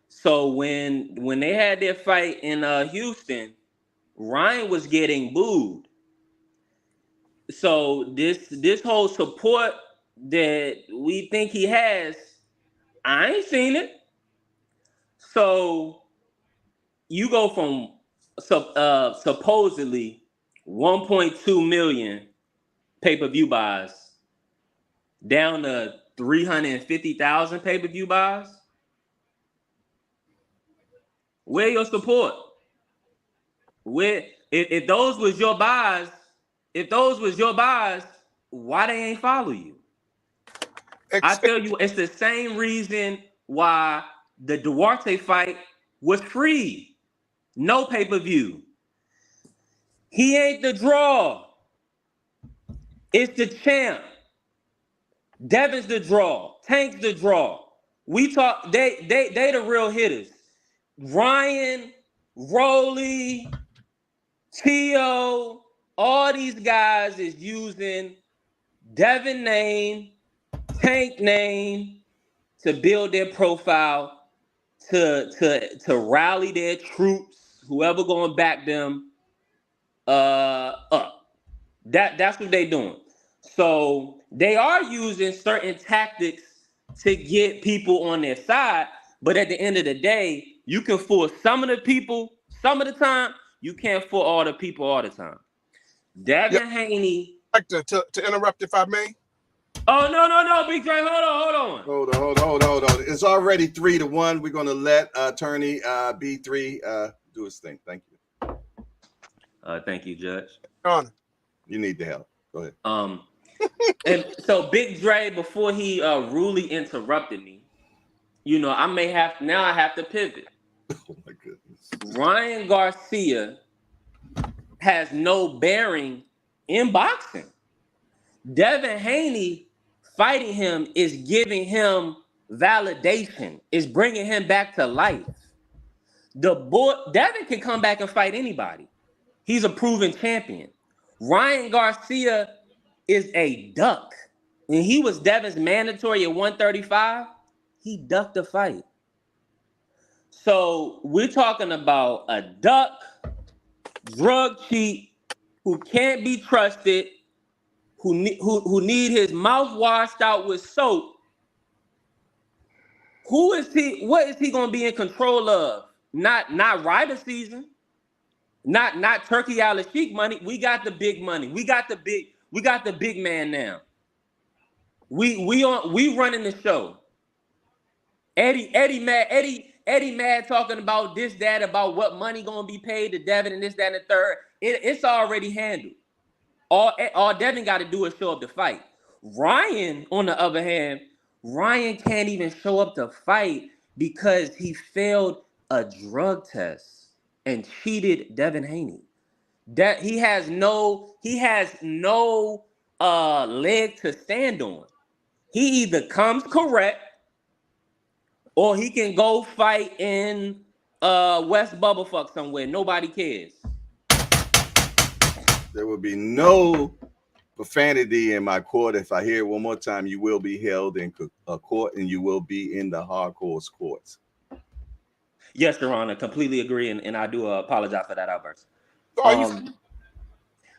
So when they had their fight in Houston, Ryan was getting booed. So this whole support that we think he has, I ain't seen it. So you go from supposedly 1.2 million pay-per-view buys down to 350,000 pay-per-view buys. Where your support? Where if those was your buys, if those was your buys, why they ain't follow you? I tell you, it's the same reason why the Duarte fight was free. No pay-per-view. He ain't the draw. It's the champ. Devin's the draw. Tank's the draw. We talk, they the real hitters. Ryan, Rolly, Tio, all these guys is using Devin name, Tank name to build their profile, to rally their troops, whoever gonna back them up. That's what they doing. So they are using certain tactics to get people on their side, but at the end of the day, you can fool some of the people some of the time. You can't fool all the people all the time. Devin Haney. I'd like to interrupt if I may. Oh no, Big Dre, hold on. It's already 3-1. We're gonna let attorney B3 do his thing. Thank you. Thank you, Judge. Honor. You need the help. Go ahead. And so Big Dre, before he rudely interrupted me, I have to pivot. Oh my goodness. Ryan Garcia has no bearing in boxing. Devin Haney fighting him is giving him validation, is bringing him back to life. Devin can come back and fight anybody. He's a proven champion. Ryan Garcia is a duck. When he was Devin's mandatory at 135, he ducked the fight. So we're talking about a duck, drug cheat, who can't be trusted, who need his mouth washed out with soap. Who is he? What is he going to be in control of? Not Ryder season, not Turkey Al Sheik money. We got the big money. We got the big man now. We running the show. Eddie mad talking about this, that, about what money gonna be paid to Devin and this, that, and the third. It's already handled. All Devin got to do is show up to fight. Ryan, on the other hand, Ryan can't even show up to fight because he failed a drug test and cheated Devin Haney. That he has no leg to stand on. He either comes correct or he can go fight in West Bubblefuck somewhere. Nobody cares. There will be no profanity in my court. If I hear it one more time, you will be held in a court and you will be in the hardcore courts. Yes, Your Honor, completely agree, and I do apologize for that outburst.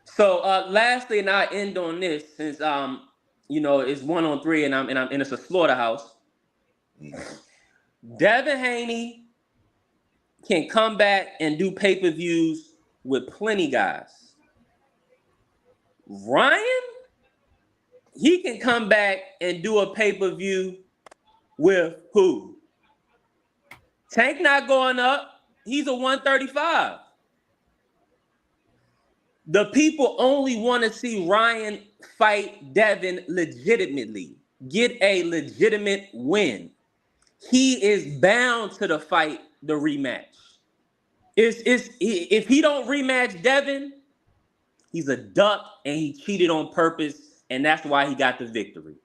So lastly, and I end on this, since it's 1-on-3 and it's a slaughterhouse. Devin Haney can come back and do pay-per-views with plenty guys. Ryan, he can come back and do a pay-per-view with who? Tank not going up. He's a 135. The people only want to see Ryan fight Devin legitimately, get a legitimate win. He is bound to the rematch. If he don't rematch Devin, he's a duck and he cheated on purpose, and that's why he got the victory.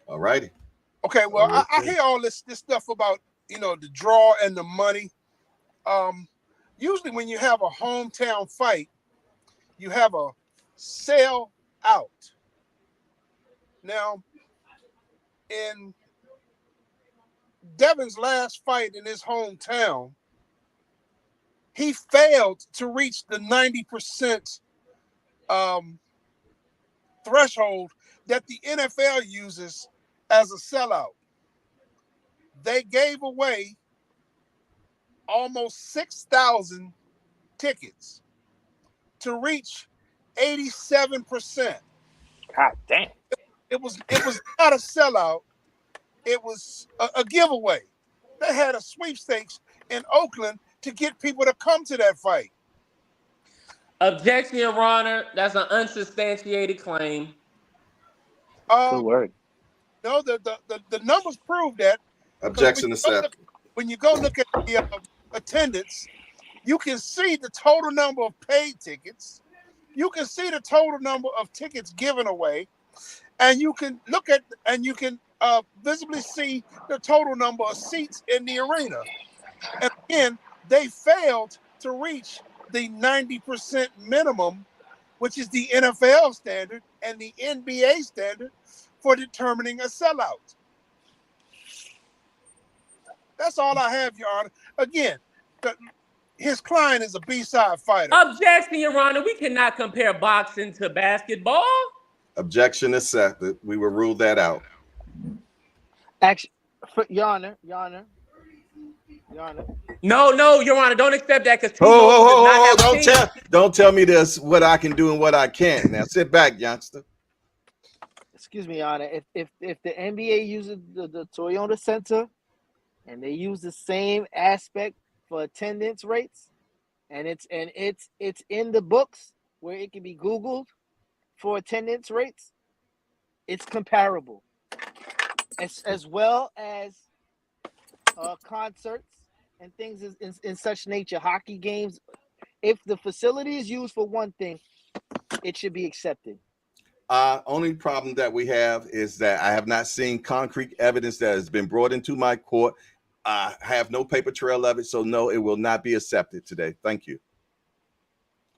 All righty. Okay, well, I hear all this stuff about, the draw and the money. Usually when you have a hometown fight, you have a sell out. Now, in Devin's last fight in his hometown, he failed to reach the 90% threshold that the NFL uses as a sellout. They gave away almost 6,000 tickets to reach 87%. God damn. It was not a sellout. It was a giveaway. They had a sweepstakes in Oakland to get people to come to that fight. Objection, Your Honor. That's an unsubstantiated claim. Good word. No, the numbers prove that because Objection accepted. when you go look at the attendance, you can see the total number of paid tickets. You can see the total number of tickets given away, and you can look at and you can visibly see the total number of seats in the arena. And again, they failed to reach the 90% minimum, which is the NFL standard and the NBA standard for determining a sellout. That's all I have, Your Honor. Again, his client is a B-side fighter. Objection, Your Honor. We cannot compare boxing to basketball. Objection accepted. We will rule that out. Actually, Your Honor. No, Your Honor. Don't accept that because don't tell me this what I can do and what I can't. Now sit back, youngster. Excuse me, Your Honor. If the NBA uses the Toyota Center and they use the same aspect for attendance rates, and it's in the books where it can be Googled for attendance rates, it's comparable. As well as concerts and things in such nature, hockey games. If the facility is used for one thing, it should be accepted. Only problem that we have is that I have not seen concrete evidence that has been brought into my court. I have no paper trail of it, so no, it will not be accepted today. Thank you.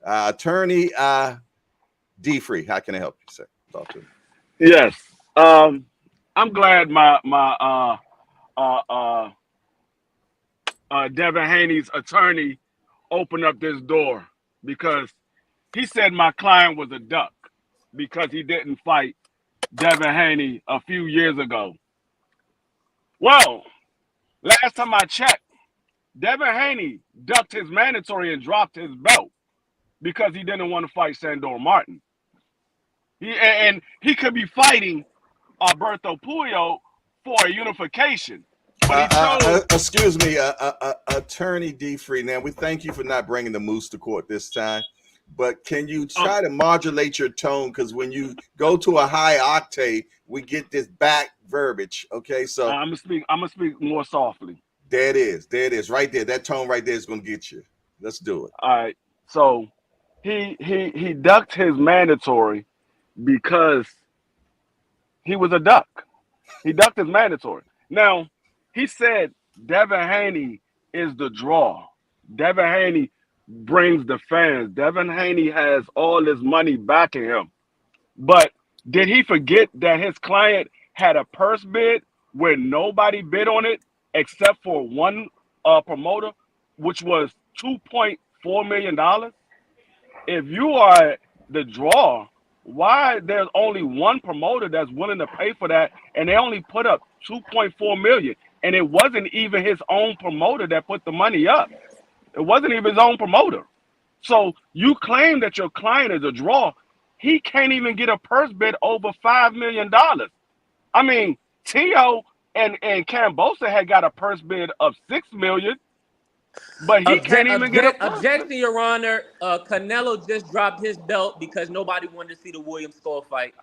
Attorney D. Free, how can I help you, sir? Talk to me. Yes. I'm glad my Devin Haney's attorney opened up this door because he said my client was a duck because he didn't fight Devin Haney a few years ago. Well, last time I checked, Devin Haney ducked his mandatory and dropped his belt because he didn't want to fight Sandor Martin. He could be fighting Alberto Puyo for a unification. But he chose... excuse me, Attorney D. Free. Now, we thank you for not bringing the moose to court this time. But can you try to modulate your tone? Because when you go to a high octave, we get this back verbiage. Okay, so I'm gonna speak more softly. There it is, right there. That tone right there is gonna get you. Let's do it. All right. So he ducked his mandatory because he was a duck. He ducked his mandatory. Now he said Devin Haney is the draw. Devin Haney brings the fans. Devin Haney has all this money backing him. But did he forget that his client had a purse bid where nobody bid on it except for one promoter, which was $2.4 million? If you are the draw, why there's only one promoter that's willing to pay for that, and they only put up $2.4 million, and it wasn't even his own promoter that put the money up. It wasn't even his own promoter. So you claim that your client is a draw. He can't even get a purse bid over $5 million. I mean, Tio and Cambosa had got a purse bid of $6 million, but he can't even get a purse. Objection, Your Honor. Canelo just dropped his belt because nobody wanted to see the Williams Skull fight.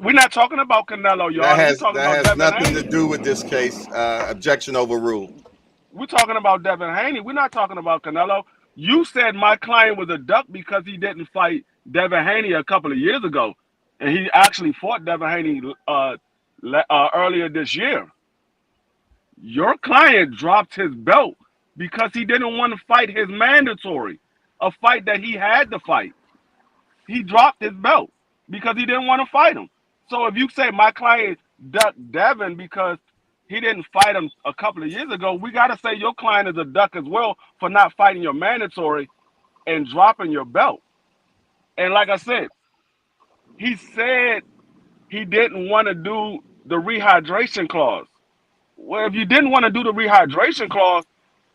We're not talking about Canelo, Your Honor. That has nothing to do with this case. Objection overruled. We're talking about Devin Haney. We're not talking about Canelo. You said my client was a duck because he didn't fight Devin Haney a couple of years ago, and he actually fought Devin Haney earlier this year. Your client dropped his belt because he didn't want to fight his mandatory, a fight that he had to fight. He dropped his belt because he didn't want to fight him. So if you say my client ducked Devin because he didn't fight him a couple of years ago, we got to say your client is a duck as well for not fighting your mandatory and dropping your belt. And like I said, he said he didn't want to do the rehydration clause. Well, if you didn't want to do the rehydration clause,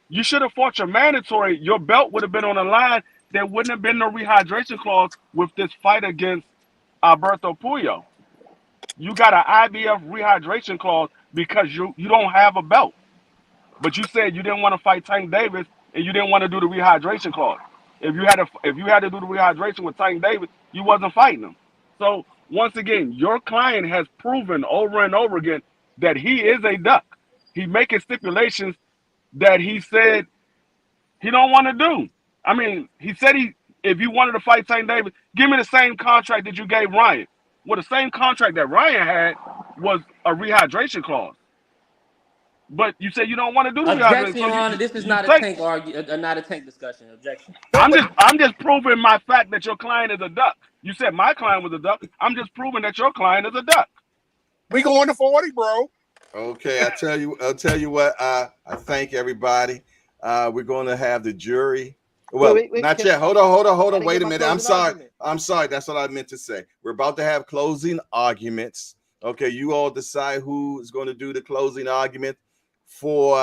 you should have fought your mandatory. Your belt would have been on the line. There wouldn't have been no rehydration clause with this fight against Alberto Puyo. You got an IBF rehydration clause because you don't have a belt. But you said you didn't want to fight Tank Davis and you didn't want to do the rehydration clause. If you had to do the rehydration with Tank Davis, you wasn't fighting him. So once again, your client has proven over and over again that he is a duck. He making stipulations that he said he don't want to do. I mean, he said if you wanted to fight Tank Davis, give me the same contract that you gave Ryan. Well, the same contract that Ryan had was a rehydration clause. But you say you don't want to do the rehydration, Objection, so Your Honor. This is you not a say tank not a tank discussion. Objection. I'm just proving my fact that your client is a duck. You said my client was a duck. I'm just proving that your client is a duck. We going to 40, bro. Okay, I'll tell you what. I thank everybody. We're going to have the jury. Well, Wait. not yet. Hold on. I didn't Wait get a my minute. I'm closing sorry. argument. I'm sorry. That's what I meant to say. We're about to have closing arguments. Okay, you all decide who is going to do the closing argument for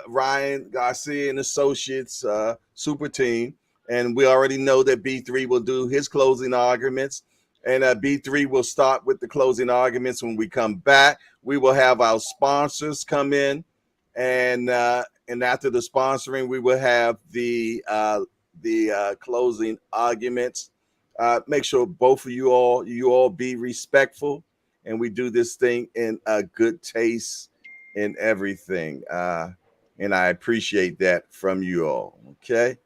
Ryan Garcia and Associates super team, and we already know that B3 will do his closing arguments, and B3 will start with the closing arguments. When we come back, we will have our sponsors come in, and after the sponsoring, we will have the closing arguments. Make sure both of you all be respectful, and we do this thing in a good taste and everything. And I appreciate that from you all. Okay.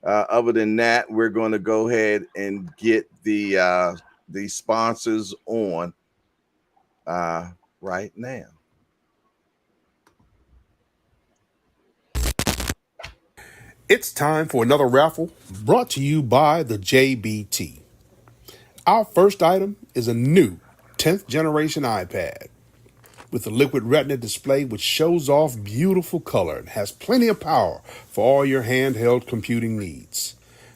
Other than that, we're going to go ahead and get the sponsors on right now. It's time for another raffle brought to you by the JBT. Our first item is a new 10th generation iPad with a liquid retina display which shows off beautiful color and has plenty of power for all your handheld computing needs.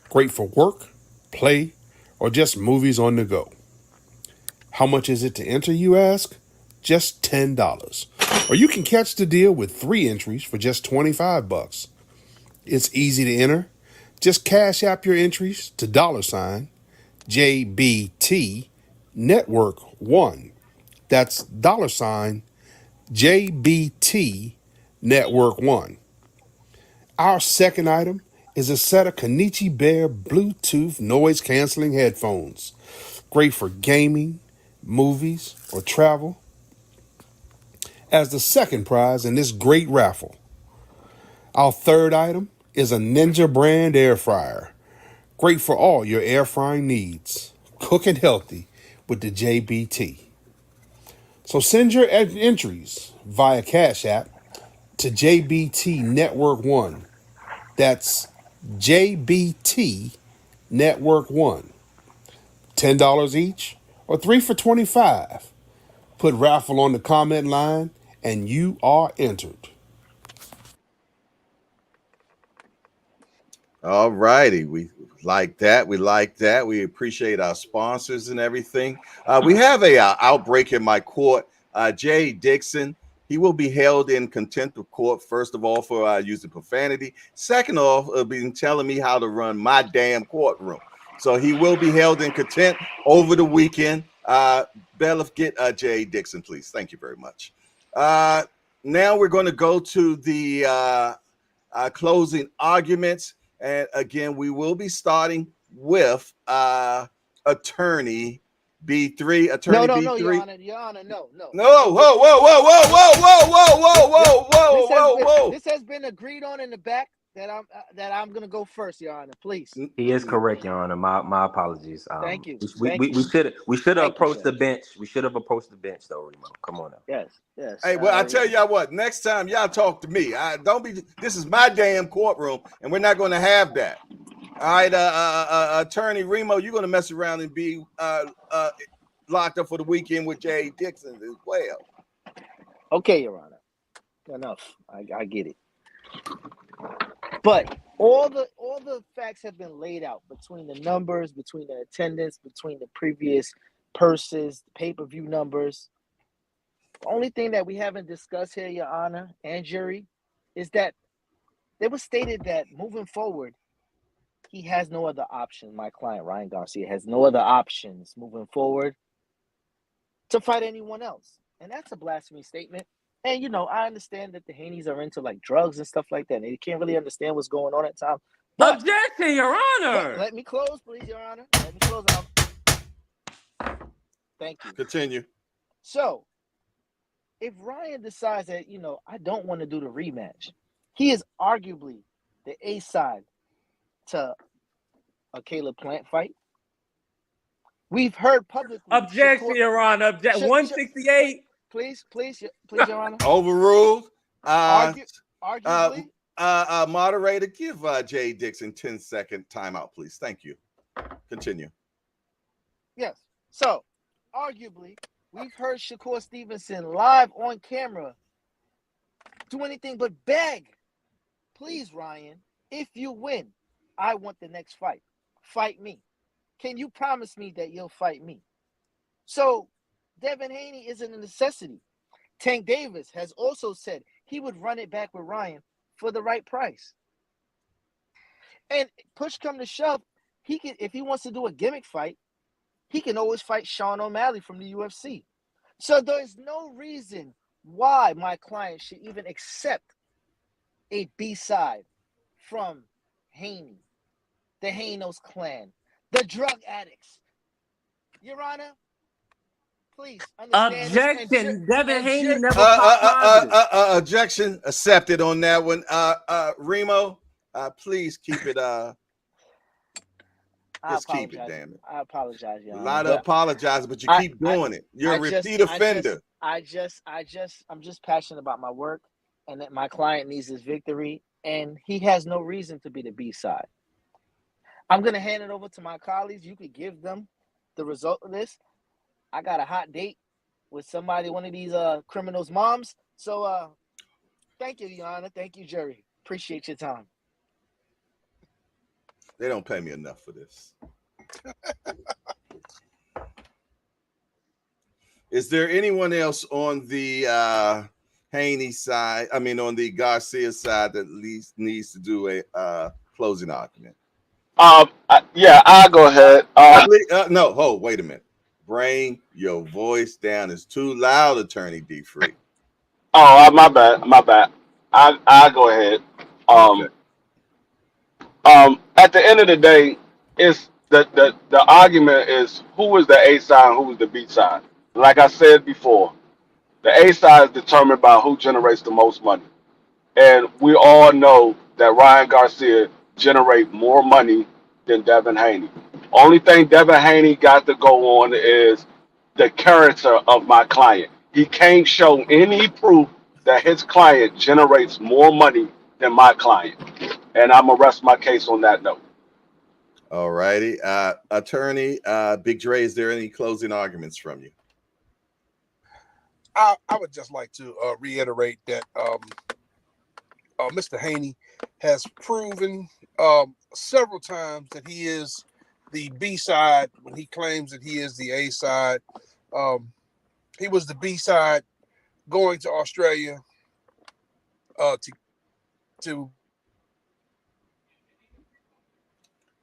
Great for work, play, or just movies on the go. How much is it to enter, you ask? Just $10. Or you can catch the deal with 3 entries for just $25. It's easy to enter. Just cash app your entries to $JBT Network 1. That's $JBT Network 1. Our second item is a set of Kenichi Bear Bluetooth noise canceling headphones. Great for gaming, movies, or travel. As the second prize in this great raffle, our third item is a Ninja brand air fryer. Great for all your air frying needs. Cooking healthy with the JBT. So send your entries via Cash App to JBT Network 1. That's JBT Network 1. $10 each or 3 for $25. Put raffle on the comment line and you are entered. All righty. We like that. We appreciate our sponsors and everything. We have a outbreak in my court. Jay Dixon, he will be held in contempt of court, first of all, for using profanity. Second off, being telling me how to run my damn courtroom. So he will be held in contempt over the weekend. Bailiff, get Jay Dixon, please. Thank you very much. Now we're going to go to the closing arguments. And again, we will be starting with attorney B3. Attorney No, Your B3. Honor, no. No, whoa. This has been agreed on in the back that I'm gonna go first, Your Honor. Please. He is correct, Your Honor. My apologies. Thank you. We should have approached the bench. We should have approached the bench, though, Remo. Come on now. Yes. Hey, well, I tell y'all what. Next time, y'all talk to me. Don't be. This is my damn courtroom, and we're not going to have that. All right, Attorney Remo, you're going to mess around and be locked up for the weekend with Jay Dixon as well. Okay, Your Honor. Enough. I get it. But all the facts have been laid out between the numbers, between the attendance, between the previous purses, pay-per-view numbers. The only thing that we haven't discussed here, Your Honor and jury, is that it was stated that moving forward, he has no other option. My client, Ryan Garcia, has no other options moving forward to fight anyone else. And that's a blasphemy statement. And, I understand that the Haneys are into like drugs and stuff like that. And they can't really understand what's going on at times. But Objection, Your Honor. let me close, please, Your Honor. Let me close. Thank you. Continue. So, if Ryan decides that, I don't want to do the rematch, he is arguably the A side to a Caleb Plant fight. We've heard publicly. Objection, Your Honor. 168. Please, Your Honor. Overruled. Arguably. Moderator, give Jay Dixon 10-second timeout, please. Thank you. Continue. Yes. So, arguably, we've heard Shakur Stevenson live on camera do anything but beg. Please, Ryan, if you win, I want the next fight. Fight me. Can you promise me that you'll fight me? So, Devin Haney isn't a necessity. Tank Davis has also said he would run it back with Ryan for the right price. And push come to shove, he can, if he wants to do a gimmick fight, he can always fight Sean O'Malley from the UFC. So there's no reason why my client should even accept a B-side from Haney, the Hanos clan, the drug addicts. Your Honor, please understand Objection. Devin Haney never objection accepted on that one. Remo, please keep it. Just keep it, damn it. I apologize, Your Honor. A lot of apologizing, but you keep doing it. You're a repeat offender. I'm just passionate about my work, and that my client needs his victory, and he has no reason to be the B side. I'm gonna hand it over to my colleagues. You could give them the result of this. I got a hot date with somebody, one of these criminals' moms. So thank you, Your Honor. Thank you, Jerry. Appreciate your time. They don't pay me enough for this. Is there anyone else on the Haney side, on the Garcia side, that at least needs to do a closing argument? Yeah, I'll go ahead. No, wait a minute. Bring your voice down. It's too loud, Attorney D. Free. Oh, my bad. I'll go ahead. Okay. At the end of the day, it's the argument is who is the A side and who is the B side. Like I said before, the A side is determined by who generates the most money. And we all know that Ryan Garcia generates more money than Devin Haney. Only thing Devin Haney got to go on is the character of my client. He can't show any proof that his client generates more money than my client. And I'm going to rest my case on that note. All righty. Attorney Big Dre, is there any closing arguments from you? I would just like to reiterate that Mr. Haney has proven several times that he is the B side when he claims that he is the A side. He was the B side going to Australia to.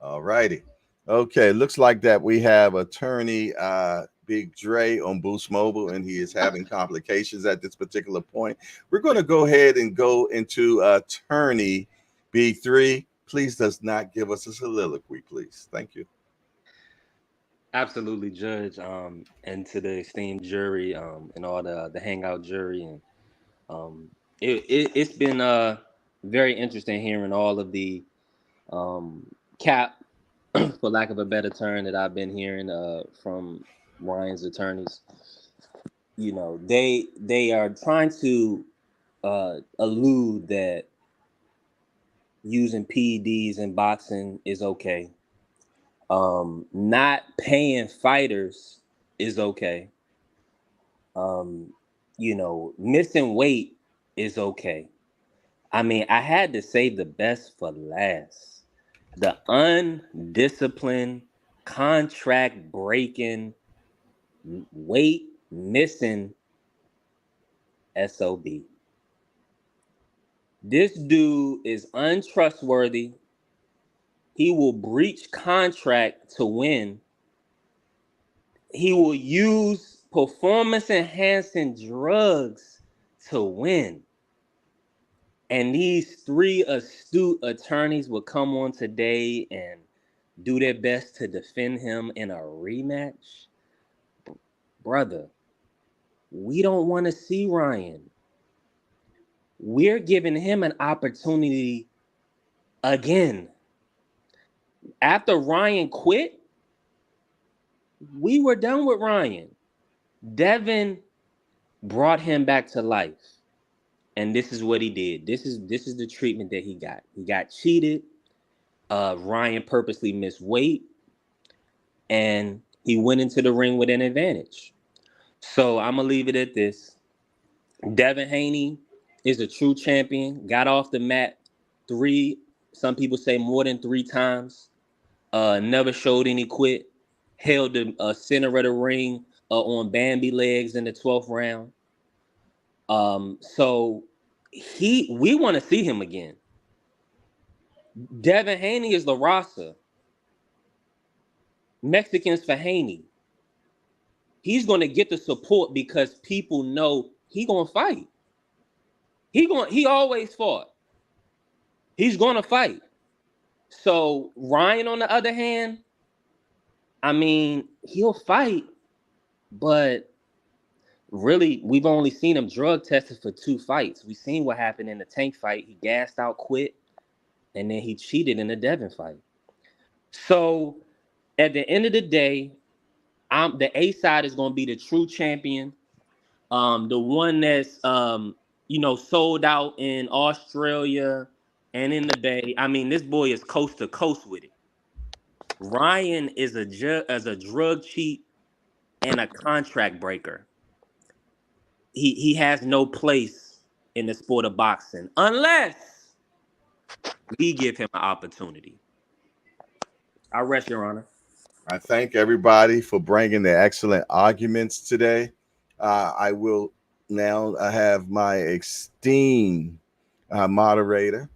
All righty. Okay, looks like that we have Attorney Big Dre on Boost Mobile, and he is having complications at this particular point. We're going to go ahead and go into Attorney B3. Please does not give us a soliloquy, please. Thank you. Absolutely, Judge, and to the esteemed jury, and all the hangout jury, and it's been very interesting hearing all of the cap, for lack of a better term, that I've been hearing from Ryan's attorneys. You know, they are trying to allude that using PEDs in boxing is okay. Not paying fighters is okay. Missing weight is okay. I mean, I had to save the best for last. The undisciplined, contract breaking, weight missing SOB. This dude is untrustworthy. He will breach contract to win. He will use performance enhancing drugs to win. And these three astute attorneys will come on today and do their best to defend him in a rematch. Brother, we don't want to see Ryan. We're giving him an opportunity again. After Ryan quit, we were done with Ryan. Devin brought him back to life. And this is what he did. This is the treatment that he got. He got cheated. Ryan purposely missed weight, and he went into the ring with an advantage. So I'm gonna leave it at this. Devin Haney is a true champion. Got off the mat some people say more than 3 times. Never showed any quit. Held the center of the ring on Bambi legs in the 12th round. So we want to see him again. Devin Haney is La Raza. Mexicans for Haney. He's going to get the support because people know he going to fight. He always fought. He's going to fight. So Ryan, on the other hand, I mean, he'll fight, but really, we've only seen him drug tested for 2 fights. We've seen what happened in the Tank fight. He gassed out, quit, and then he cheated in the Devin fight. So at the end of the day, the A side is going to be the true champion. The one that's sold out in Australia and in the Bay. I mean, this boy is coast to coast with it. Ryan is a drug cheat and a contract breaker. He has no place in the sport of boxing unless we give him an opportunity. I rest, Your Honor. I thank everybody for bringing their excellent arguments today. I will now have my esteemed moderator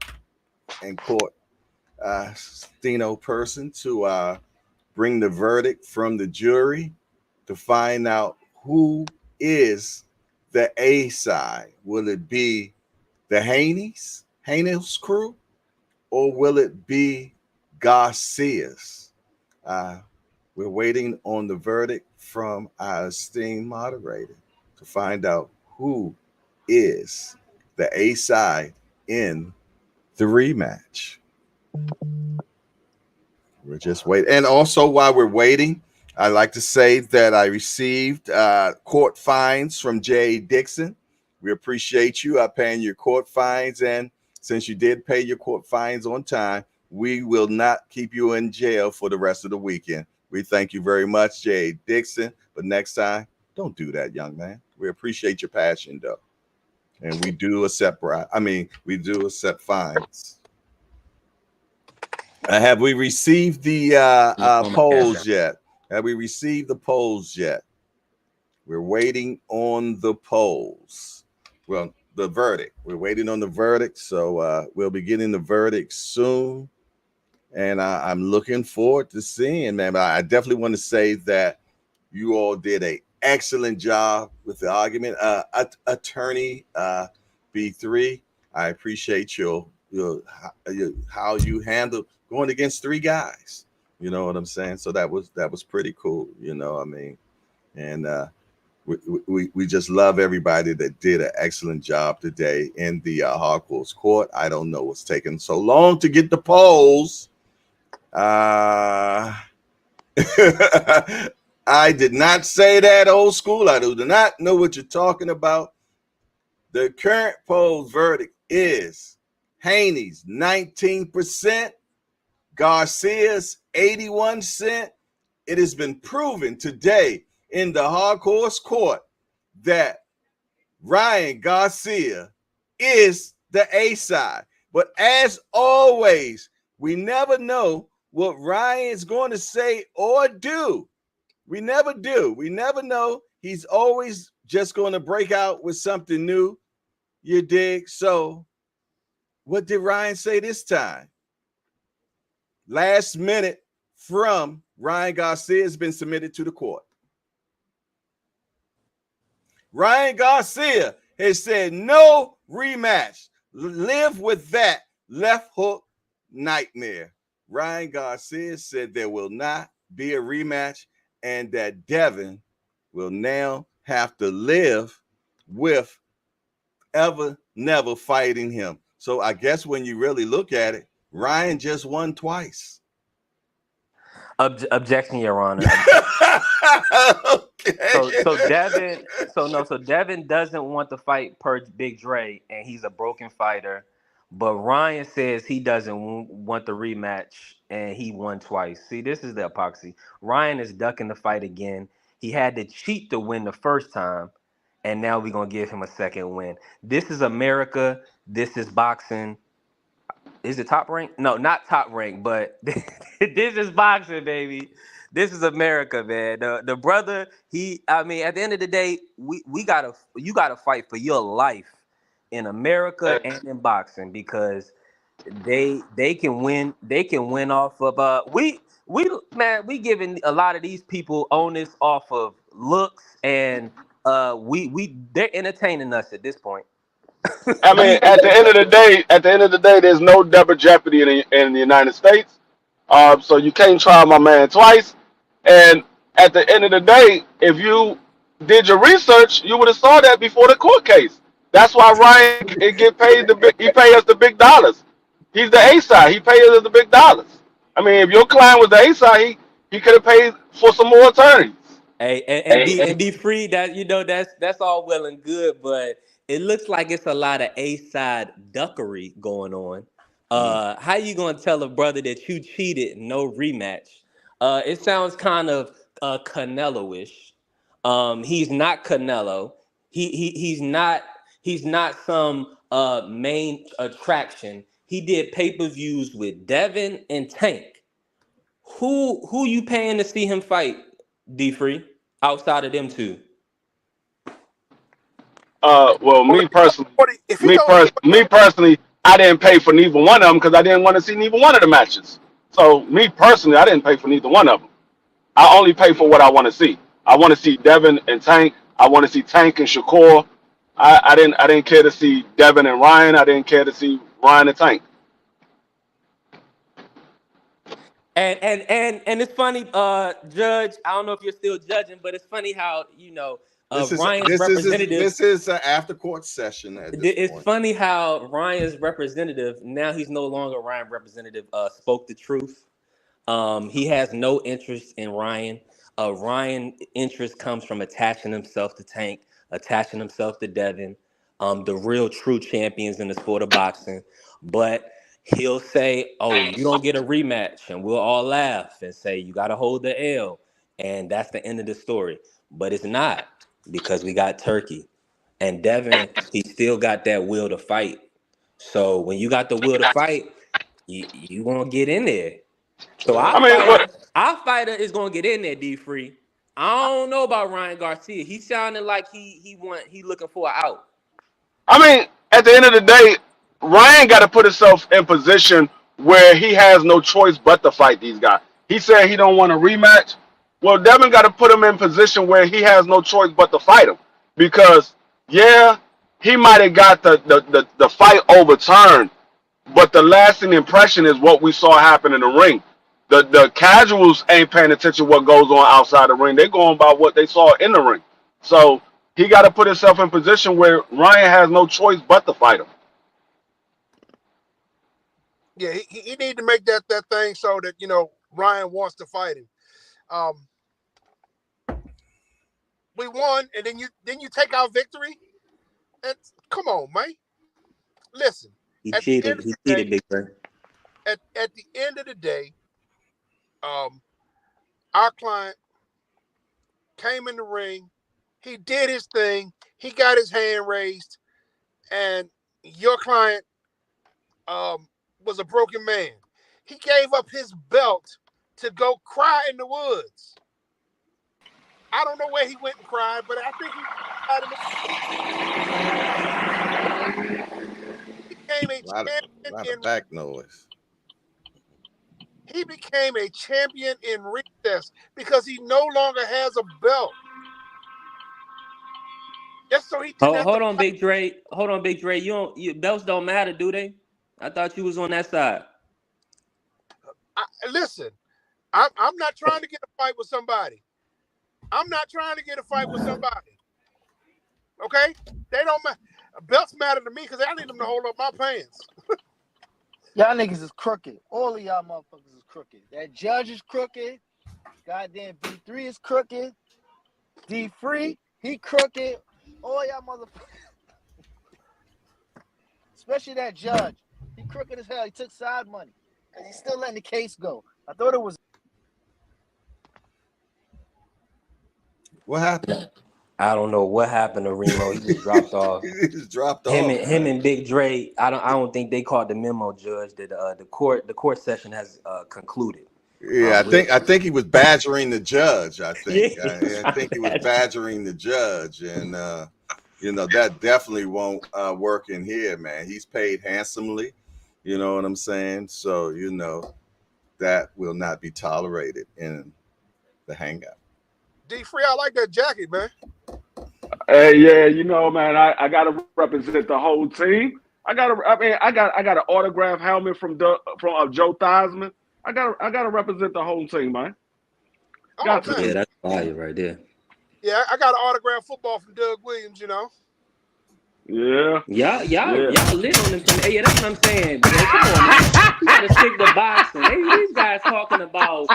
and court Steno person to bring the verdict from the jury to find out who is the A side. Will it be the Haney's crew, or will it be Garcia's? We're waiting on the verdict from our esteemed moderator to find out who is the A side in the rematch. We're just waiting. And also, while we're waiting, I'd like to say that I received court fines from Jay Dixon. We appreciate you paying your court fines. And since you did pay your court fines on time, we will not keep you in jail for the rest of the weekend. We thank you very much, Jay Dixon. But next time, don't do that, young man. We appreciate your passion, though. And we do accept fines. Have we received the polls yet? Have we received the polls yet? We're waiting on the polls. Well, the verdict. We're waiting on the verdict. So we'll be getting the verdict soon. And I'm looking forward to seeing, man. But I definitely want to say that you all did an excellent job with the argument. Attorney B3, I appreciate your how you handled going against 3 guys. You know what I'm saying? So that was pretty cool. You know what I mean? And we just love everybody that did an excellent job today in the Hardcore's court. I don't know what's taking so long to get the polls. I did not say that, old school. I do not know what you're talking about. The current polls verdict is Haney's 19%, Garcia's 81%. It has been proven today in the Hardcore's court that Ryan Garcia is the A side. But as always, we never know what Ryan's going to say or do. We never do. We never know. He's always just going to break out with something new. You dig? So what did Ryan say this time? Last minute from Ryan Garcia has been submitted to the court. Ryan Garcia has said no rematch. live with that left hook nightmare. Ryan Garcia said there will not be a rematch and that Devin will now have to live with ever never fighting him. So I guess when you really look at it, Ryan just won twice. Objection, Your Honor. Okay. So Devin doesn't want to fight per Big Dre, and he's a broken fighter. But Ryan says he doesn't want the rematch, and he won twice. See, this is the epoxy. Ryan is ducking the fight again. He had to cheat to win the first time, and now we're gonna give him a second win. This is America. This is boxing. Is it top rank? No, not top rank, but this is boxing, baby. This is America, man. The brother, I mean, at the end of the day, you gotta fight for your life in America and in boxing because they can win off of we giving a lot of these people onus off of looks and we they're entertaining us at this point. I mean, at the end of the day, there's no double jeopardy in the United States. So you can't try my man twice. And at the end of the day, if you did your research, you would have saw that before the court case. That's why Ryan get paid he pay us the big dollars. He's the A side. He pays us the big dollars. I mean, if your client was the A side, he could have paid for some more attorneys. Hey, and D free that that's all well and good, but it looks like it's a lot of A side duckery going on. How you gonna tell a brother that you cheated, no rematch? It sounds kind of Canelo-ish. He's not Canelo. He's not some main attraction. He did pay-per-views with Devin and Tank. Who you paying to see him fight, D free? Outside of them two. Well, Well, if he goes, me personally, I didn't pay for neither one of them because I didn't want to see neither one of the matches. So me personally, I didn't pay for neither one of them. I only pay for what I want to see. I want to see Devin and Tank. I want to see Tank and Shakur. I didn't care to see Devin and Ryan. I didn't care to see Ryan and Tank. And it's funny, Judge. I don't know if you're still judging, but it's funny how This is Ryan's this is representative. this is an after court session at this It's point. funny how Ryan's representative now he's no longer Ryan representative. Spoke the truth. He has no interest in Ryan. Ryan interest comes from attaching himself to Tank, attaching himself to Devin, the real true champions in the sport of boxing. But he'll say, "Oh, you don't get a rematch," and we'll all laugh and say, "You got to hold the L," and that's the end of the story. But it's not because we got Turkey and Devin. He still got that will to fight. So when you got the will to fight, you gonna get in there. So I mean, what? our fighter is gonna get in there, D free. I don't know about Ryan Garcia. He sounded like he looking for an out. I mean, at the end of the day, Ryan got to put himself in position where he has no choice but to fight these guys. He said he don't want a rematch. Well, Devin got to put him in position where he has no choice but to fight him because yeah, he might have got the fight overturned, but the lasting impression is what we saw happen in the ring. The casuals ain't paying attention to what goes on outside the ring. They're going by what they saw in the ring. So he got to put himself in position where Ryan has no choice but to fight him. yeah, he need to make that thing so that Ryan wants to fight him. We won, and then you take our victory. And come on, man. Listen. He At the end cheated. of He the cheated, day, Big Bird. at the end of the day, our client came in the ring. He did his thing. He got his hand raised, and your client was a broken man. He gave up his belt to go cry in the woods. I don't know where he went and cried, but I think he became a A lot of back noise. He became a champion in recess because he no longer has a belt. Just so he didn't have to Hold on, fight. Big Dre. Hold on, Big Dre. Belts don't matter, do they? I thought you was on that side. Listen, I'm not trying to get a fight with somebody. I'm not trying to get a fight with somebody. Okay? They don't matter. Belts matter to me because I need them to hold up my pants. Y'all niggas is crooked. All of y'all motherfuckers is crooked. That judge is crooked. Goddamn B3 is crooked. D Free, he crooked. All y'all motherfuckers. Especially that judge. He crooked as hell. He took side money. Because he's still letting the case go. I thought it was. What happened? I don't know what happened to Remo. He just dropped off. He just dropped Him off, and him man. and Big Dre. I don't think they caught the memo, Judge. That the court session has concluded. Yeah, I think he was badgering the judge. I Yeah, think he was I trying to think he was badger. badgering the judge, and that definitely won't work in here, man. He's paid handsomely, you know what I'm saying? So that will not be tolerated in the hangout. D Free, I like that jacket, man. Hey, yeah, man, I gotta represent the whole team. I got an autographed helmet from Joe Theismann. I gotta represent the whole team, man. Oh, Got to. man. Yeah, that's fire right there. Yeah, I got an autographed football from Doug Williams, Yeah. Y'all lit on them. Hey, yeah, that's what I'm saying. Hey, come on, man. You gotta stick to boxing. These guys talking about.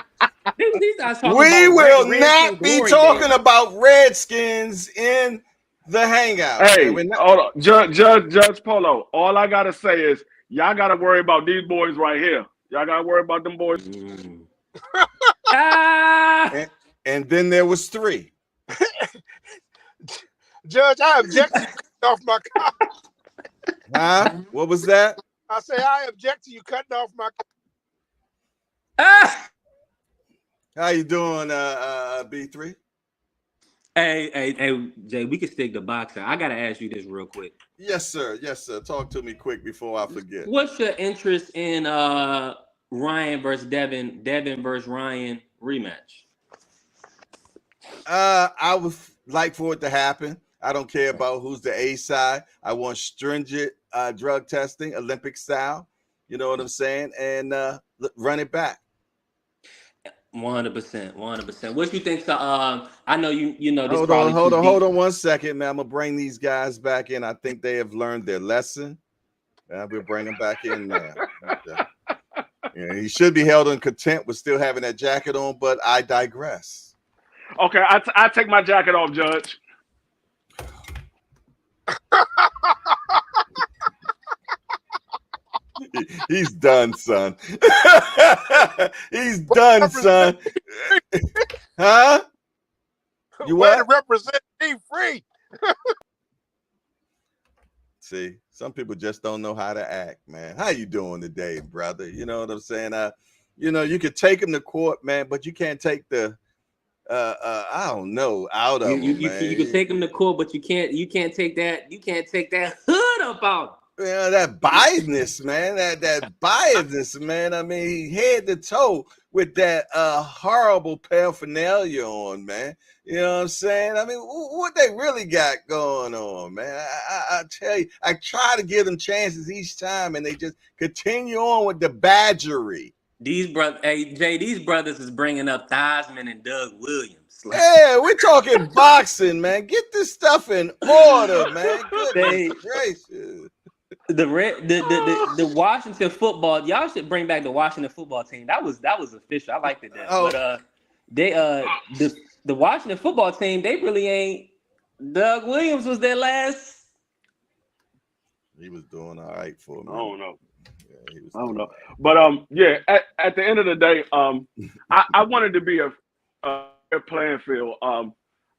These guys talking We about will Redskin not be glory talking days. about Redskins in the hangout, man. Hey, We're not. hold on. Judge Polo. All I gotta say is y'all gotta worry about these boys right here. Y'all gotta worry about them boys. Ah! And then there was three. Judge, I object to you cutting off my cock. Huh? What was that? I say I object to you cutting off my cock. Ah! How you doing, B3? Hey, Jay, we can stick to boxing. I gotta ask you this real quick. Yes, sir. Yes, sir. Talk to me quick before I forget. What's your interest in Ryan versus Devin versus Ryan rematch? I would like for it to happen. I don't care about who's the A side. I want stringent drug testing, Olympic style. You know what I'm saying? And run it back. 100%, 100%. What you think? I know you know this Hold on, probably hold too on, deep. hold on 1 second, man. I'm gonna bring these guys back in. I think they have learned their lesson. We'll bring them back in now. Okay. Yeah, he should be held in contempt with still having that jacket on, but I digress. Okay, I take my jacket off, Judge. He's done, son. He's done, son. Huh? You Way what? to represent D Free. See, some people just don't know how to act, man. How you doing today, brother? You know what I'm saying? You could take him to court, man, but you can't take the I don't know, out of him, man. You can take him to court, but you can't take that hood up on him. Yeah, that biasness, man. That biasness, man. I mean, head to toe with that horrible paraphernalia on, man. You know what I'm saying? I mean, what they really got going on, man? I tell you, I try to give them chances each time, and they just continue on with the badgery. These brothers is bringing up Theismann and Doug Williams. Yeah, we're talking boxing, man. Get this stuff in order, man. Goodness gracious. The Washington football, y'all should bring back the Washington football team. That was official. I liked it. But the Washington football team, they really ain't. Doug Williams was their last. He was doing all right for me. I don't know. Yeah, I don't know. But at the end of the day, I wanted to be a fair playing field.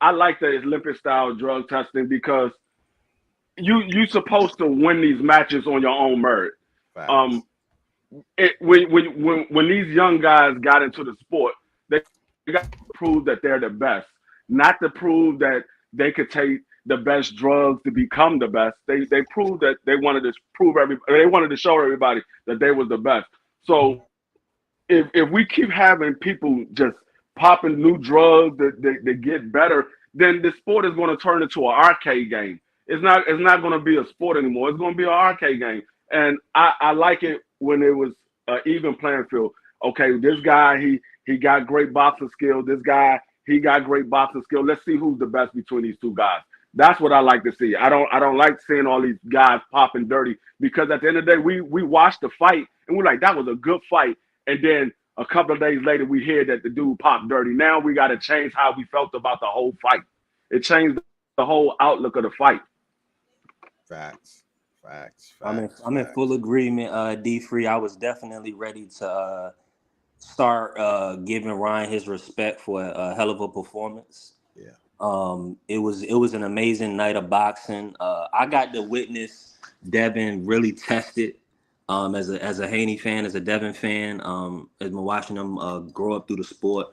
I like the Olympic style drug testing because you supposed to win these matches on your own merit. When these young guys got into the sport, they got to prove that they're the best, not to prove that they could take the best drugs to become the best. They proved that they wanted to show everybody that they was the best. So if we keep having people just popping new drugs that get better, then the sport is going to turn into an arcade game. It's not going to be a sport anymore. It's going to be an arcade game. And I like it when it was an even playing field. Okay, this guy, he got great boxing skill. This guy, he got great boxing skill. Let's see who's the best between these two guys. That's what I like to see. I don't like seeing all these guys popping dirty, because at the end of the day, we watched the fight and we're like, that was a good fight. And then a couple of days later, we hear that the dude popped dirty. Now we got to change how we felt about the whole fight. It changed the whole outlook of the fight. Facts. I'm in full agreement, D Free. I was definitely ready to start giving Ryan his respect for a hell of a performance. Yeah. It was an amazing night of boxing. I got to witness Devin really tested as a Haney fan, as a Devin fan, as been watching him grow up through the sport,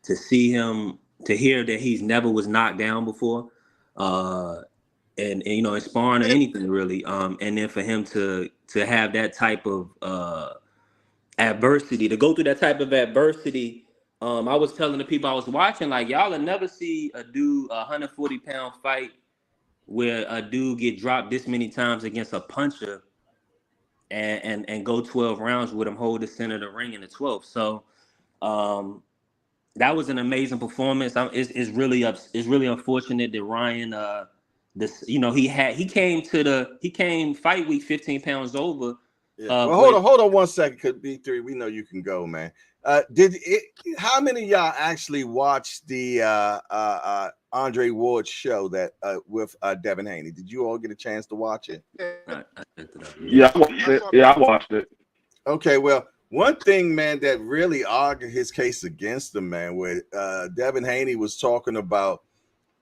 to see him, to hear that he's never was knocked down before, and you know, in sparring or anything really, and then for him to have that type of adversity, to go through that type of adversity. I was telling the people I was watching, like, y'all will never see a dude, 140-pound fight where a dude get dropped this many times against a puncher and go 12 rounds with him, hold the center of the ring in the 12th. So that was an amazing performance. It's really unfortunate that Ryan, he came fight week 15 pounds over. Yeah. Well, hold on 1 second, because B3, we know you can go, man. How many of y'all actually watched the Andre Ward show that with Devin Haney? Did you all get a chance to watch it? Yeah, I watched it. Okay, well, one thing, man, that really argued his case against him, man, where Devin Haney was talking about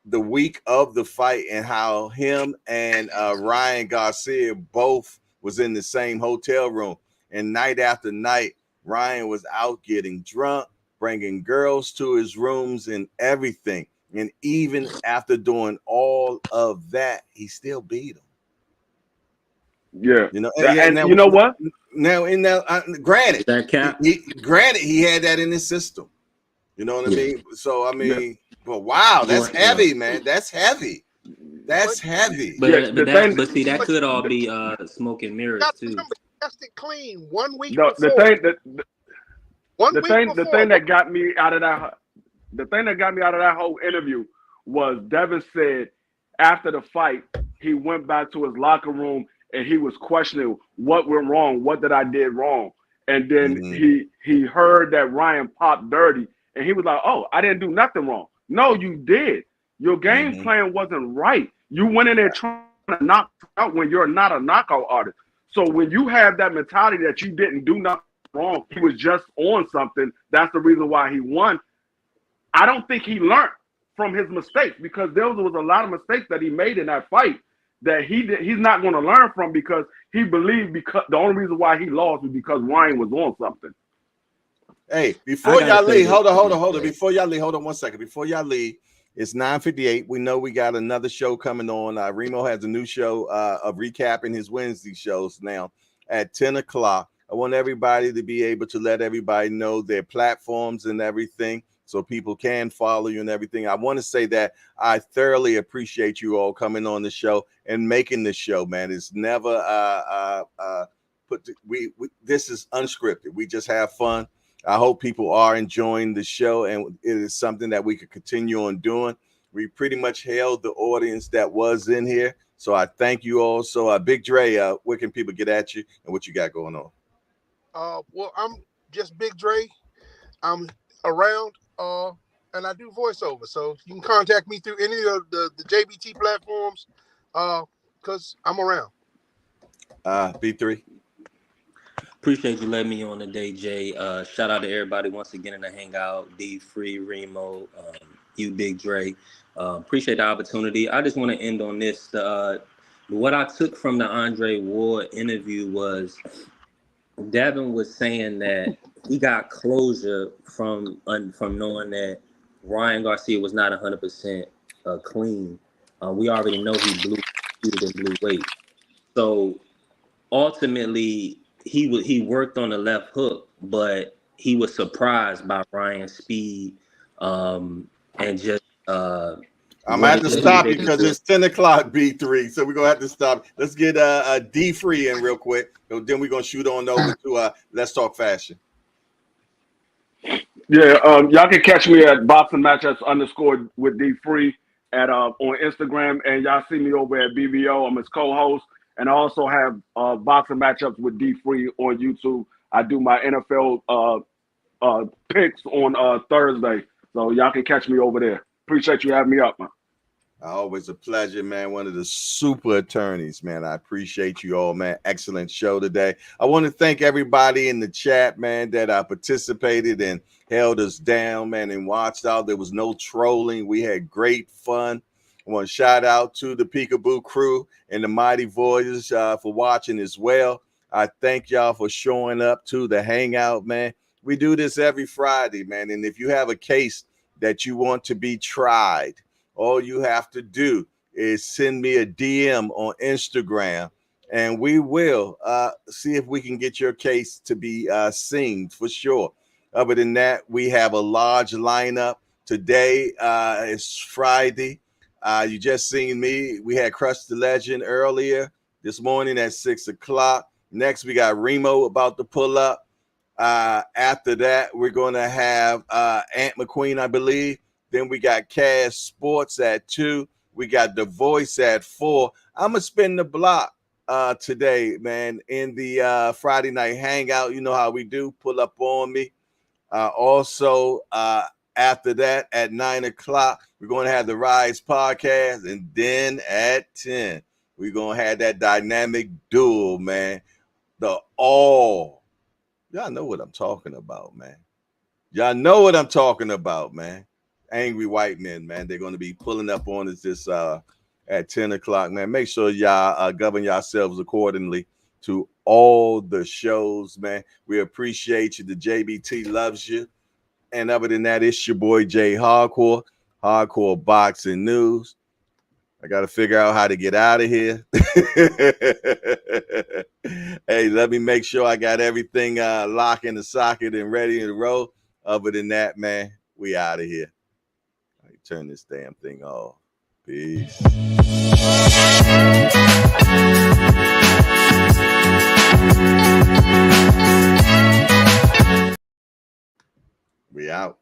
the week of the fight and how him and Ryan Garcia both was in the same hotel room, and night after night, Ryan was out getting drunk, bringing girls to his rooms and everything. And even after doing all of that, he still beat him. Yeah, you know, and now, you know what? Now, in that, granted, that cap? He had that in his system. You know what I mean? So I mean, but wow, that's heavy, man. That's heavy. That's heavy. But see, that could all be smoke and mirrors too. Tested clean 1 week The before. The thing that got me out of that whole interview was Devin said after the fight, he went back to his locker room and he was questioning what went wrong, what did I did wrong. And then he heard that Ryan popped dirty and he was like, oh, I didn't do nothing wrong. No, you did. Your game plan wasn't right. You went in there trying to knock out when you're not a knockout artist. So when you have that mentality that you didn't do nothing wrong, he was just on something, that's the reason why he won. I don't think he learned from his mistakes, because there was a lot of mistakes that he made in that fight that he's not going to learn from, because he believed because the only reason why he lost was because Ryan was on something. Hey, before y'all leave, hold on. Before y'all leave, hold on 1 second. Before y'all leave, it's 9:58. We know we got another show coming on. Remo has a new show of recapping his Wednesday shows now at 10 o'clock. I want everybody to be able to let everybody know their platforms and everything, so people can follow you and everything. I want to say that I thoroughly appreciate you all coming on the show and making the show, man. It's never this is unscripted. We just have fun. I hope people are enjoying the show, and it is something that we could continue on doing. We pretty much held the audience that was in here, so I thank you all. So, Big Dre, where can people get at you and what you got going on? Well, I'm just Big Dre. I'm around, and I do voiceover. So you can contact me through any of the JBT platforms, because I'm around. B3. Appreciate you letting me on today, Jay. Shout out to everybody once again in the hangout. D Free, Remo, you, Big Dre. Appreciate the opportunity. I just want to end on this. What I took from the Andre Ward interview was Devin was saying that he got closure from knowing that Ryan Garcia was not 100% clean. We already know he blew weight. So ultimately, he worked on the left hook, but he was surprised by Ryan's speed and just I'm what gonna have it to is stop they you can because do. it's 10 o'clock, B3. So we're gonna have to stop. Let's get D free in real quick. Then we're gonna shoot on over to Let's Talk Fashion. Yeah, y'all can catch me at boxing matchups underscore with D Free at on Instagram, and y'all see me over at BBO. I'm his co-host, and I also have boxing matchups with D Free on YouTube. I do my NFL picks on Thursday, so y'all can catch me over there. Appreciate you having me up, man. Always a pleasure, man. One of the super attorneys, man. I appreciate you all, man. Excellent show today. I want to thank everybody in the chat, man, that participated and held us down, man, and watched out. There was no trolling. We had great fun. I want to shout out to the Peekaboo crew and the Mighty Voyagers for watching as well. I thank y'all for showing up to the Hangout, man. We do this every Friday, man. And if you have a case that you want to be tried, all you have to do is send me a DM on Instagram, and we will see if we can get your case to be seen for sure. Other than that, we have a large lineup. Today is Friday. You just seen me. We had Crush the Legend earlier this morning at 6 o'clock. Next, we got Remo about to pull up. After that, we're going to have Aunt McQueen, I believe. Then we got Cash Sports at 2. We got The Voice at 4. I'm going to spin the block today, man, in the Friday night hangout. You know how we do. Pull up on me. Also, after that, at 9 o'clock, we're going to have the Rise podcast. And then at 10, we're going to have that dynamic duel, man. Y'all know what I'm talking about, man. Y'all know what I'm talking about, man. Angry white men, man. They're going to be pulling up on us this at 10 o'clock, man. Make sure y'all govern yourselves accordingly to all the shows, man. We appreciate you. The JBT loves you. And other than that, it's your boy Jay Hardcore Boxing News. I got to figure out how to get out of here. Hey, let me make sure I got everything locked in the socket and ready to roll. Other than that, man, we out of here. Turn this damn thing off. Peace. We out.